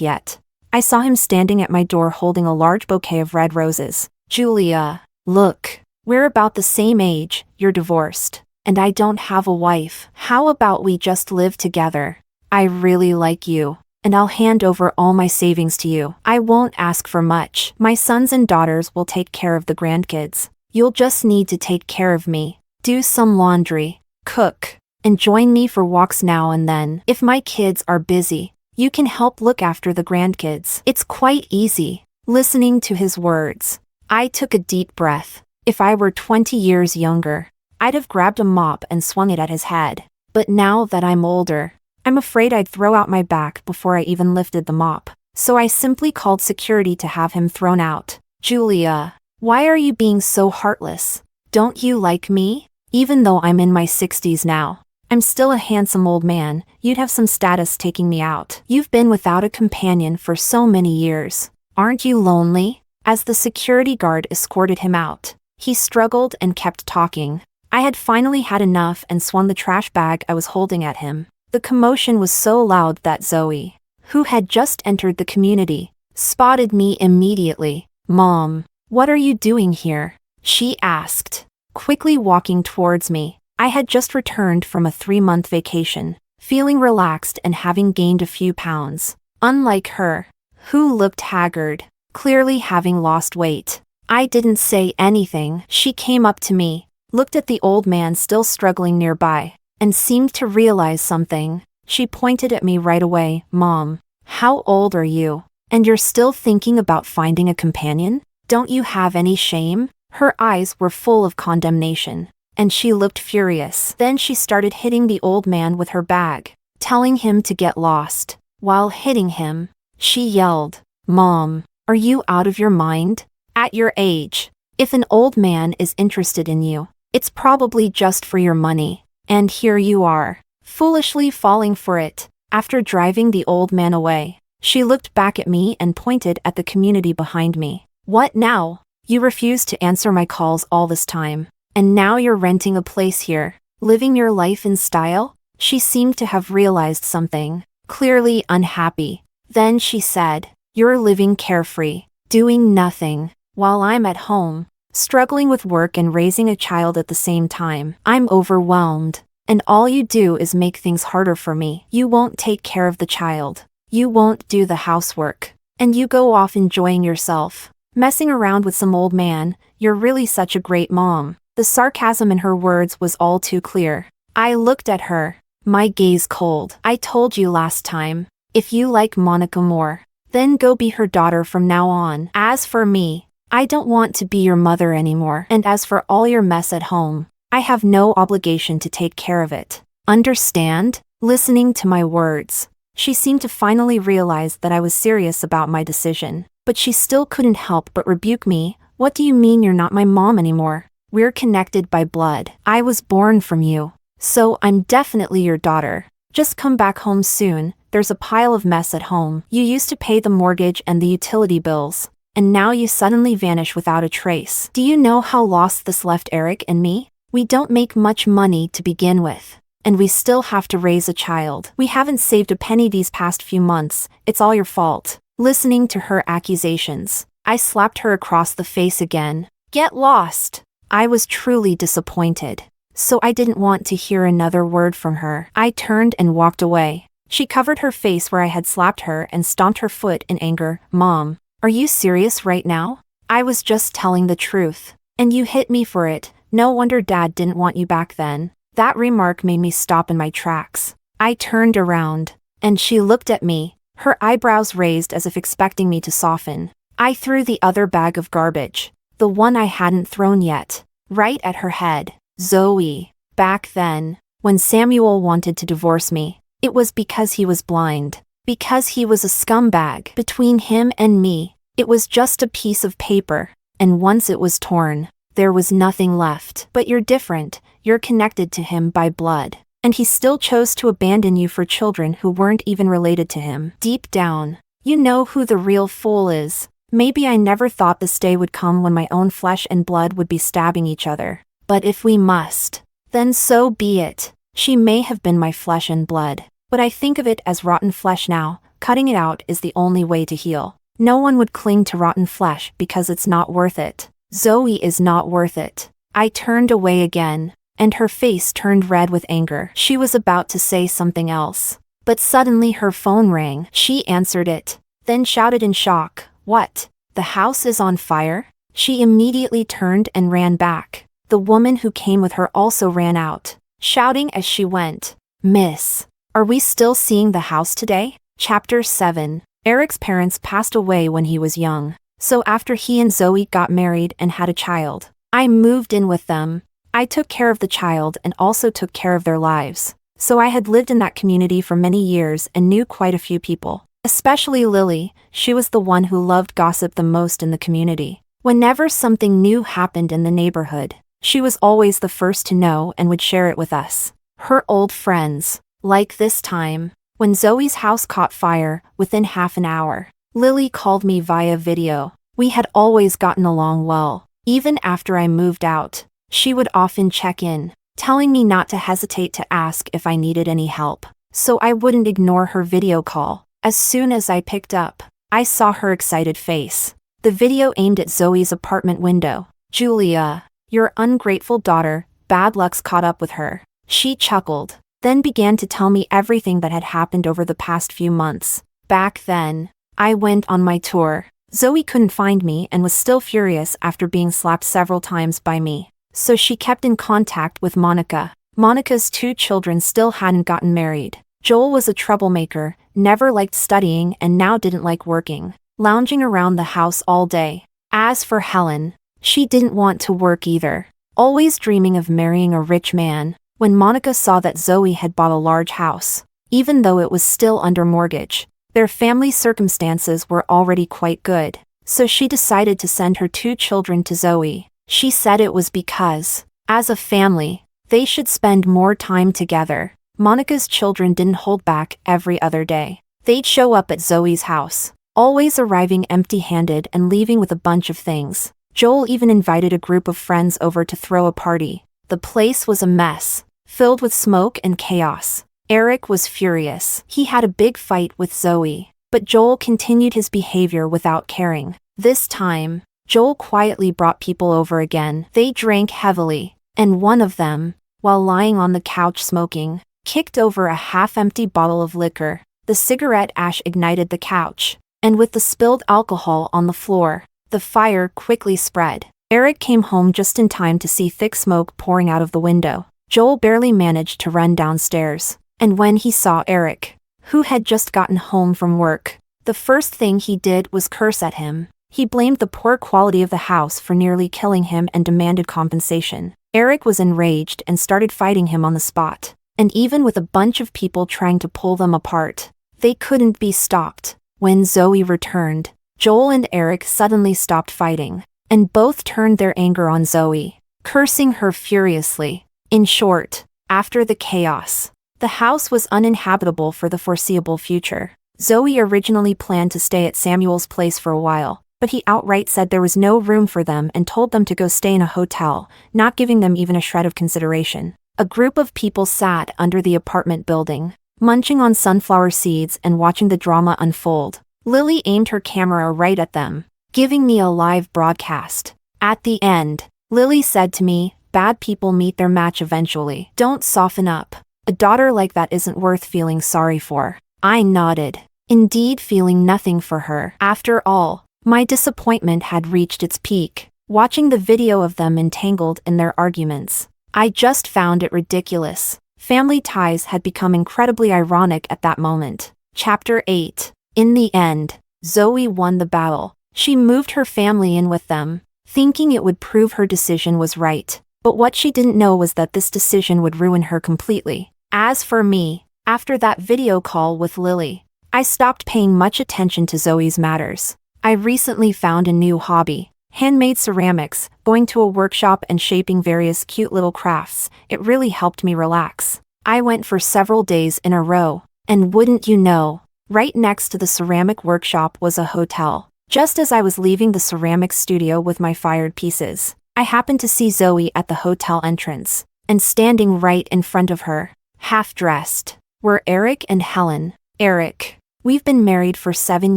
yet. I saw him standing at my door holding a large bouquet of red roses. Julia, look, we're about the same age, you're divorced, and I don't have a wife. How about we just live together? I really like you, and I'll hand over all my savings to you. I won't ask for much. My sons and daughters will take care of the grandkids. You'll just need to take care of me, do some laundry, cook, and join me for walks now and then. If my kids are busy, you can help look after the grandkids. It's quite easy. Listening to his words, I took a deep breath. If I were 20 years younger, I'd have grabbed a mop and swung it at his head. But now that I'm older, I'm afraid I'd throw out my back before I even lifted the mop. So I simply called security to have him thrown out. Julia, why are you being so heartless? Don't you like me? Even though I'm in my 60s now, I'm still a handsome old man. You'd have some status taking me out. You've been without a companion for so many years. Aren't you lonely? As the security guard escorted him out, he struggled and kept talking. I had finally had enough and swung the trash bag I was holding at him. The commotion was so loud that Zoe, who had just entered the community, spotted me immediately. Mom, what are you doing here? She asked, quickly walking towards me. I had just returned from a 3-month vacation, feeling relaxed and having gained a few pounds. Unlike her, who looked haggard, clearly having lost weight. I didn't say anything. She came up to me, looked at the old man still struggling nearby, and seemed to realize something. She pointed at me right away. Mom, how old are you? And you're still thinking about finding a companion? Don't you have any shame? Her eyes were full of condemnation, and she looked furious. Then she started hitting the old man with her bag, telling him to get lost. While hitting him, she yelled, Mom, are you out of your mind? At your age, if an old man is interested in you, it's probably just for your money. And here you are, foolishly falling for it. After driving the old man away, she looked back at me and pointed at the community behind me. What now? You refused to answer my calls all this time, and now you're renting a place here, living your life in style? She seemed to have realized something, clearly unhappy. Then she said, you're living carefree, doing nothing, while I'm at home, struggling with work and raising a child at the same time. I'm overwhelmed, and all you do is make things harder for me. You won't take care of the child, you won't do the housework, and you go off enjoying yourself, messing around with some old man. You're really such a great mom. The sarcasm in her words was all too clear. I looked at her, my gaze cold. I told you last time, if you like Monica more, then go be her daughter from now on. As for me, I don't want to be your mother anymore. And as for all your mess at home, I have no obligation to take care of it. Understand? Listening to my words, she seemed to finally realize that I was serious about my decision, but she still couldn't help but rebuke me. What do you mean you're not my mom anymore? We're connected by blood. I was born from you, so I'm definitely your daughter. Just come back home soon. There's a pile of mess at home. You used to pay the mortgage and the utility bills, and now you suddenly vanish without a trace. Do you know how lost this left Eric and me? We don't make much money to begin with, and we still have to raise a child. We haven't saved a penny these past few months. It's all your fault. Listening to her accusations, I slapped her across the face again. Get lost. I was truly disappointed, so I didn't want to hear another word from her. I turned and walked away. She covered her face where I had slapped her and stomped her foot in anger. Mom, are you serious right now? I was just telling the truth, and you hit me for it. No wonder Dad didn't want you back then. That remark made me stop in my tracks. I turned around, and she looked at me, her eyebrows raised as if expecting me to soften. I threw the other bag of garbage, the one I hadn't thrown yet, right at her head. Zoe, back then, when Samuel wanted to divorce me, it was because he was blind, because he was a scumbag. Between him and me, it was just a piece of paper, and once it was torn, There was nothing left. But you're different, you're connected to him by blood. And he still chose to abandon you for children who weren't even related to him. Deep down, you know who the real fool is. Maybe I never thought this day would come when my own flesh and blood would be stabbing each other. But if we must, then so be it. She may have been my flesh and blood, but I think of it as rotten flesh now. Cutting it out is the only way to heal. No one would cling to rotten flesh because it's not worth it. Zoe is not worth it. I turned away again, and her face turned red with anger. She was about to say something else, but suddenly her phone rang. She answered it, then shouted in shock, "What? The house is on fire?" She immediately turned and ran back. The woman who came with her also ran out, shouting as she went, "Miss, are we still seeing the house today?" Chapter 7. Eric's parents passed away when he was young, so after he and Zoe got married and had a child, I moved in with them. I took care of the child and also took care of their lives, so I had lived in that community for many years and knew quite a few people. Especially Lily, she was the one who loved gossip the most in the community. Whenever something new happened in the neighborhood, she was always the first to know and would share it with us, her old friends. Like this time, when Zoe's house caught fire, within half an hour, Lily called me via video. We had always gotten along well. Even after I moved out, she would often check in, telling me not to hesitate to ask if I needed any help, so I wouldn't ignore her video call. As soon as I picked up, I saw her excited face. The video aimed at Zoe's apartment window. "Julia, your ungrateful daughter, bad luck's caught up with her." She chuckled, then began to tell me everything that had happened over the past few months. Back then, I went on my tour. Zoe couldn't find me and was still furious after being slapped several times by me, so she kept in contact with Monica. Monica's 2 children still hadn't gotten married. Joel was a troublemaker, never liked studying and now didn't like working, lounging around the house all day. As for Helen, she didn't want to work either, always dreaming of marrying a rich man. When Monica saw that Zoe had bought a large house, even though it was still under mortgage, their family circumstances were already quite good, so she decided to send her 2 children to Zoe. She said it was because, as a family, they should spend more time together. Monica's children didn't hold back. Every other day, they'd show up at Zoe's house, always arriving empty-handed and leaving with a bunch of things. Joel even invited a group of friends over to throw a party. The place was a mess, filled with smoke and chaos. Eric was furious. He had a big fight with Zoe, but Joel continued his behavior without caring. This time, Joel quietly brought people over again. They drank heavily, and one of them, while lying on the couch smoking, kicked over a half-empty bottle of liquor. The cigarette ash ignited the couch, and with the spilled alcohol on the floor, the fire quickly spread. Eric came home just in time to see thick smoke pouring out of the window. Joel barely managed to run downstairs, and when he saw Eric, who had just gotten home from work, the first thing he did was curse at him. He blamed the poor quality of the house for nearly killing him and demanded compensation. Eric was enraged and started fighting him on the spot. And even with a bunch of people trying to pull them apart, they couldn't be stopped. When Zoe returned, Joel and Eric suddenly stopped fighting, and both turned their anger on Zoe, cursing her furiously. In short, after the chaos, the house was uninhabitable for the foreseeable future. Zoe originally planned to stay at Samuel's place for a while, but he outright said there was no room for them and told them to go stay in a hotel, not giving them even a shred of consideration. A group of people sat under the apartment building, munching on sunflower seeds and watching the drama unfold. Lily aimed her camera right at them, giving me a live broadcast. At the end, Lily said to me, "Bad people meet their match eventually. Don't soften up. A daughter like that isn't worth feeling sorry for." I nodded, indeed feeling nothing for her. After all, my disappointment had reached its peak, watching the video of them entangled in their arguments. I just found it ridiculous. Family ties had become incredibly ironic at that moment. Chapter 8. In the end, Zoe won the battle. She moved her family in with them, thinking it would prove her decision was right. But what she didn't know was that this decision would ruin her completely. As for me, after that video call with Lily, I stopped paying much attention to Zoe's matters. I recently found a new hobby. Handmade ceramics, going to a workshop and shaping various cute little crafts, it really helped me relax. I went for several days in a row. And wouldn't you know, right next to the ceramic workshop was a hotel. Just as I was leaving the ceramic studio with my fired pieces, I happened to see Zoe at the hotel entrance, and standing right in front of her, half-dressed, were Eric and Helen. Eric, we've been married for 7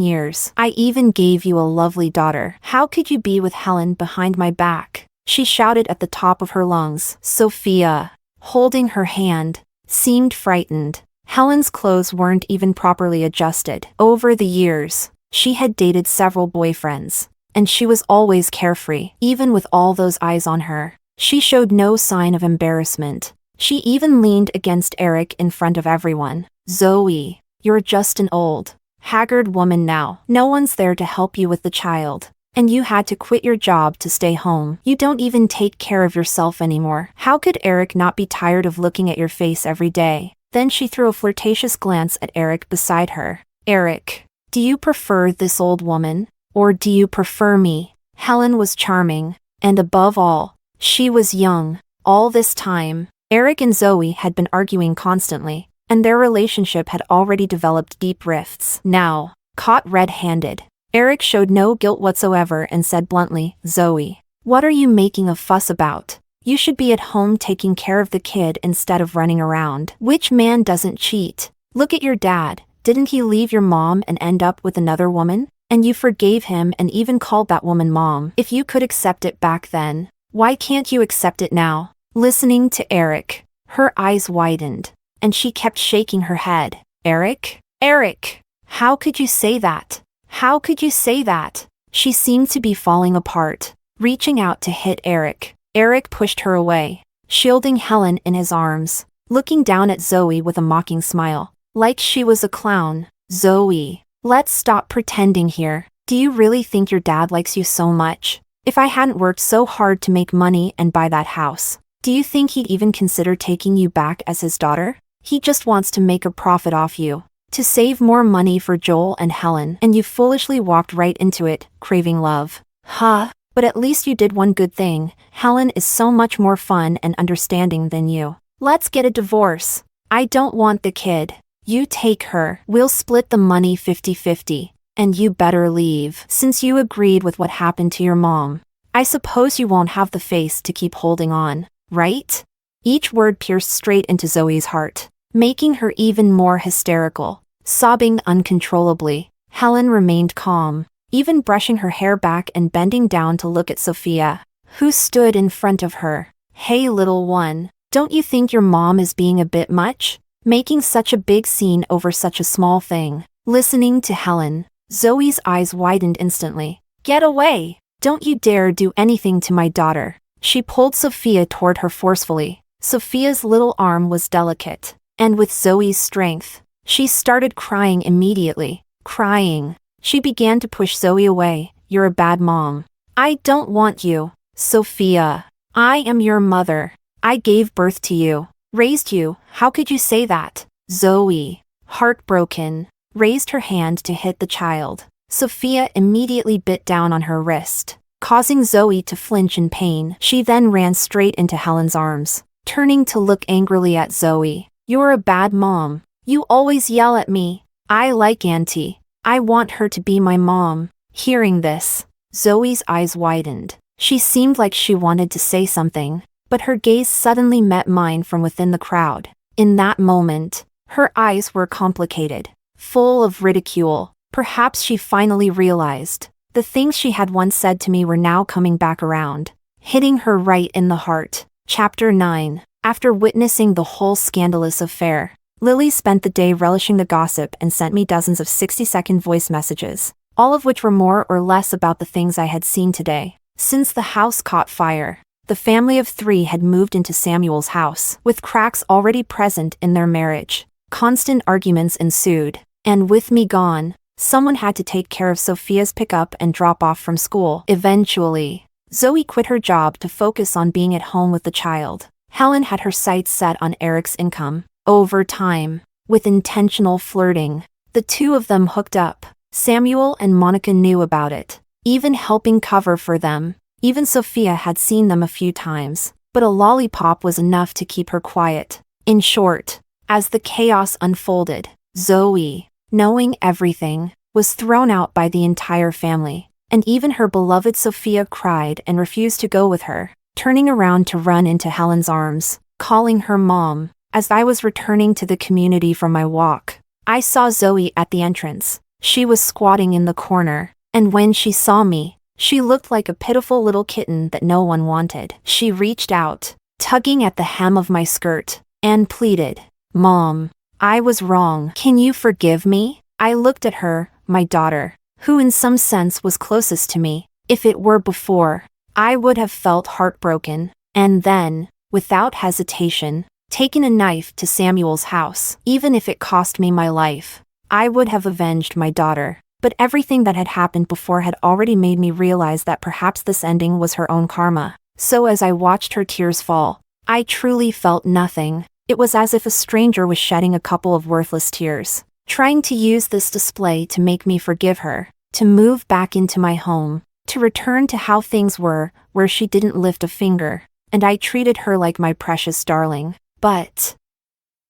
years. I even gave you a lovely daughter. How could you be with Helen behind my back? She shouted at the top of her lungs. Sophia, holding her hand, seemed frightened. Helen's clothes weren't even properly adjusted. Over the years, she had dated several boyfriends, and she was always carefree, even with all those eyes on her. She showed no sign of embarrassment. She even leaned against Eric in front of everyone. Zoe, you're just an old, haggard woman now. No one's there to help you with the child, and you had to quit your job to stay home. You don't even take care of yourself anymore. How could Eric not be tired of looking at your face every day? Then she threw a flirtatious glance at Eric beside her. Eric, do you prefer this old woman, or do you prefer me? Helen was charming, and above all, she was young. All this time, Eric and Zoe had been arguing constantly, and their relationship had already developed deep rifts. Now, caught red-handed, Eric showed no guilt whatsoever and said bluntly, Zoe, what are you making a fuss about? You should be at home taking care of the kid instead of running around. Which man doesn't cheat? Look at your dad. Didn't he leave your mom and end up with another woman? And you forgave him and even called that woman mom. If you could accept it back then, why can't you accept it now? Listening to Eric, her eyes widened, and she kept shaking her head. Eric? Eric! How could you say that? How could you say that? She seemed to be falling apart, reaching out to hit Eric. Eric pushed her away, shielding Helen in his arms, looking down at Zoe with a mocking smile, like she was a clown. Zoe, let's stop pretending here. Do you really think your dad likes you so much? If I hadn't worked so hard to make money and buy that house, do you think he'd even consider taking you back as his daughter? He just wants to make a profit off you, to save more money for Joel and Helen, and you foolishly walked right into it, craving love. Huh? But at least you did one good thing. Helen is so much more fun and understanding than you. Let's get a divorce. I don't want the kid. You take her. We'll split the money 50-50. And you better leave. Since you agreed with what happened to your mom, I suppose you won't have the face to keep holding on, right? Each word pierced straight into Zoe's heart, making her even more hysterical. Sobbing uncontrollably, Helen remained calm, even brushing her hair back and bending down to look at Sophia, who stood in front of her. Hey little one, don't you think your mom is being a bit much? Making such a big scene over such a small thing. Listening to Helen, Zoe's eyes widened instantly. Get away! Don't you dare do anything to my daughter. She pulled Sophia toward her forcefully. Sophia's little arm was delicate, and with Zoe's strength, she started crying immediately. Crying. She began to push Zoe away. You're a bad mom. I don't want you. Sophia, I am your mother. I gave birth to you, raised you. How could you say that? Zoe, heartbroken, raised her hand to hit the child. Sophia immediately bit down on her wrist, causing Zoe to flinch in pain. She then ran straight into Helen's arms, turning to look angrily at Zoe. You're a bad mom. You always yell at me. I like Auntie. I want her to be my mom. Hearing this, Zoe's eyes widened. She seemed like she wanted to say something, but her gaze suddenly met mine from within the crowd. In that moment, her eyes were complicated, full of ridicule. Perhaps she finally realized the things she had once said to me were now coming back around, hitting her right in the heart. Chapter 9. After witnessing the whole scandalous affair, Lily spent the day relishing the gossip and sent me dozens of 60-second voice messages, all of which were more or less about the things I had seen today. Since the house caught fire, the family of 3 had moved into Samuel's house, with cracks already present in their marriage. Constant arguments ensued, and with me gone, someone had to take care of Sophia's pickup and drop off from school. Eventually, Zoe quit her job to focus on being at home with the child. Helen had her sights set on Eric's income. Over time, with intentional flirting, the two of them hooked up. Samuel and Monica knew about it, even helping cover for them. Even Sophia had seen them a few times, but a lollipop was enough to keep her quiet. In short, as the chaos unfolded, Zoe, knowing everything, was thrown out by the entire family, and even her beloved Sophia cried and refused to go with her, turning around to run into Helen's arms, calling her mom. As I was returning to the community from my walk, I saw Zoe at the entrance. She was squatting in the corner, and when she saw me, she looked like a pitiful little kitten that no one wanted. She reached out, tugging at the hem of my skirt, and pleaded, "Mom, I was wrong. Can you forgive me?" I looked at her, my daughter, who in some sense was closest to me. If it were before, I would have felt heartbroken, and then, without hesitation, taken a knife to Samuel's house. Even if it cost me my life, I would have avenged my daughter. But everything that had happened before had already made me realize that perhaps this ending was her own karma. So as I watched her tears fall, I truly felt nothing. It was as if a stranger was shedding a couple of worthless tears, trying to use this display to make me forgive her, to move back into my home, to return to how things were, where she didn't lift a finger, and I treated her like my precious darling. But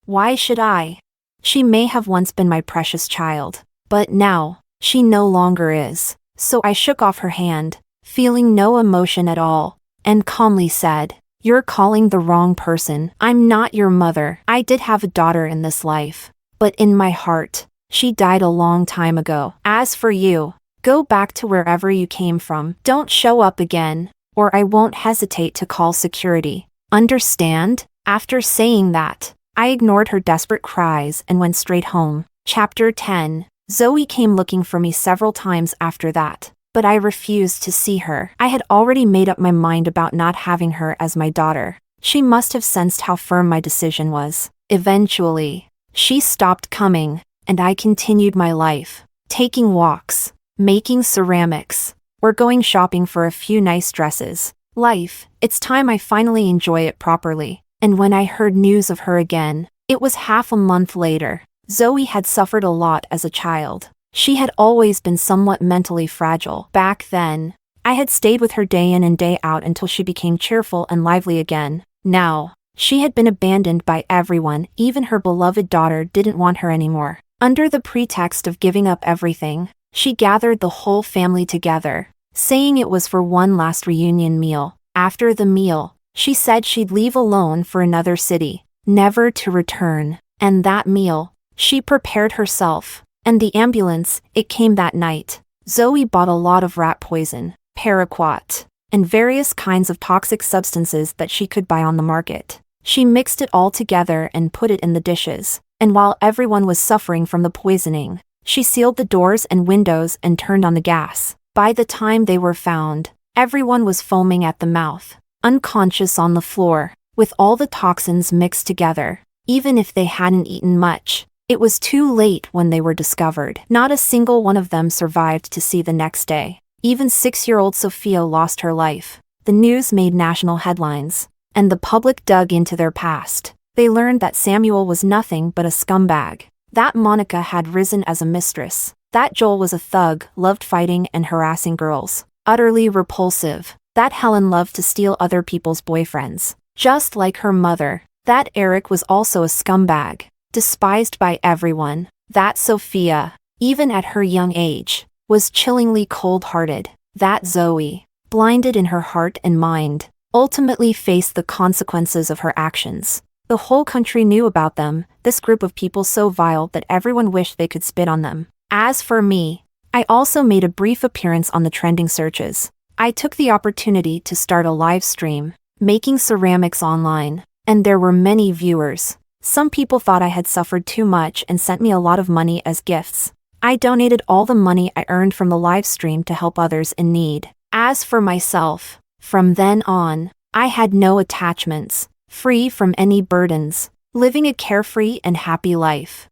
why should I? She may have once been my precious child, but now, she no longer is. So I shook off her hand, feeling no emotion at all, and calmly said, "You're calling the wrong person. I'm not your mother. I did have a daughter in this life, but in my heart, she died a long time ago. As for you, go back to wherever you came from. Don't show up again, or I won't hesitate to call security. Understand?" After saying that, I ignored her desperate cries and went straight home. Chapter 10. Zoe came looking for me several times after that, but I refused to see her. I had already made up my mind about not having her as my daughter. She must have sensed how firm my decision was. Eventually, she stopped coming, and I continued my life, taking walks, making ceramics, or going shopping for a few nice dresses. Life, it's time I finally enjoy it properly. And when I heard news of her again, it was half a month later. Zoe had suffered a lot as a child. She had always been somewhat mentally fragile. Back then, I had stayed with her day in and day out until she became cheerful and lively again. Now, she had been abandoned by everyone. Even her beloved daughter didn't want her anymore. Under the pretext of giving up everything, she gathered the whole family together, saying it was for one last reunion meal. After the meal, she said she'd leave alone for another city, never to return. And that meal, she prepared herself, and the ambulance, it came that night. Zoe bought a lot of rat poison, paraquat, and various kinds of toxic substances that she could buy on the market. She mixed it all together and put it in the dishes, and while everyone was suffering from the poisoning, she sealed the doors and windows and turned on the gas. By the time they were found, everyone was foaming at the mouth, unconscious on the floor, with all the toxins mixed together. Even if they hadn't eaten much, it was too late when they were discovered. Not a single one of them survived to see the next day. Even 6-year-old Sophia lost her life. The news made national headlines, and the public dug into their past. They learned that Samuel was nothing but a scumbag, that Monica had risen as a mistress, that Joel was a thug, loved fighting and harassing girls, utterly repulsive, that Helen loved to steal other people's boyfriends, just like her mother, that Eric was also a scumbag, despised by everyone, that Sophia, even at her young age, was chillingly cold-hearted, that Zoe, blinded in her heart and mind, ultimately faced the consequences of her actions. The whole country knew about them, this group of people so vile that everyone wished they could spit on them. As for me, I also made a brief appearance on the trending searches. I took the opportunity to start a live stream, making ceramics online, and there were many viewers. Some people thought I had suffered too much and sent me a lot of money as gifts. I donated all the money I earned from the live stream to help others in need. As for myself, from then on, I had no attachments, free from any burdens, living a carefree and happy life.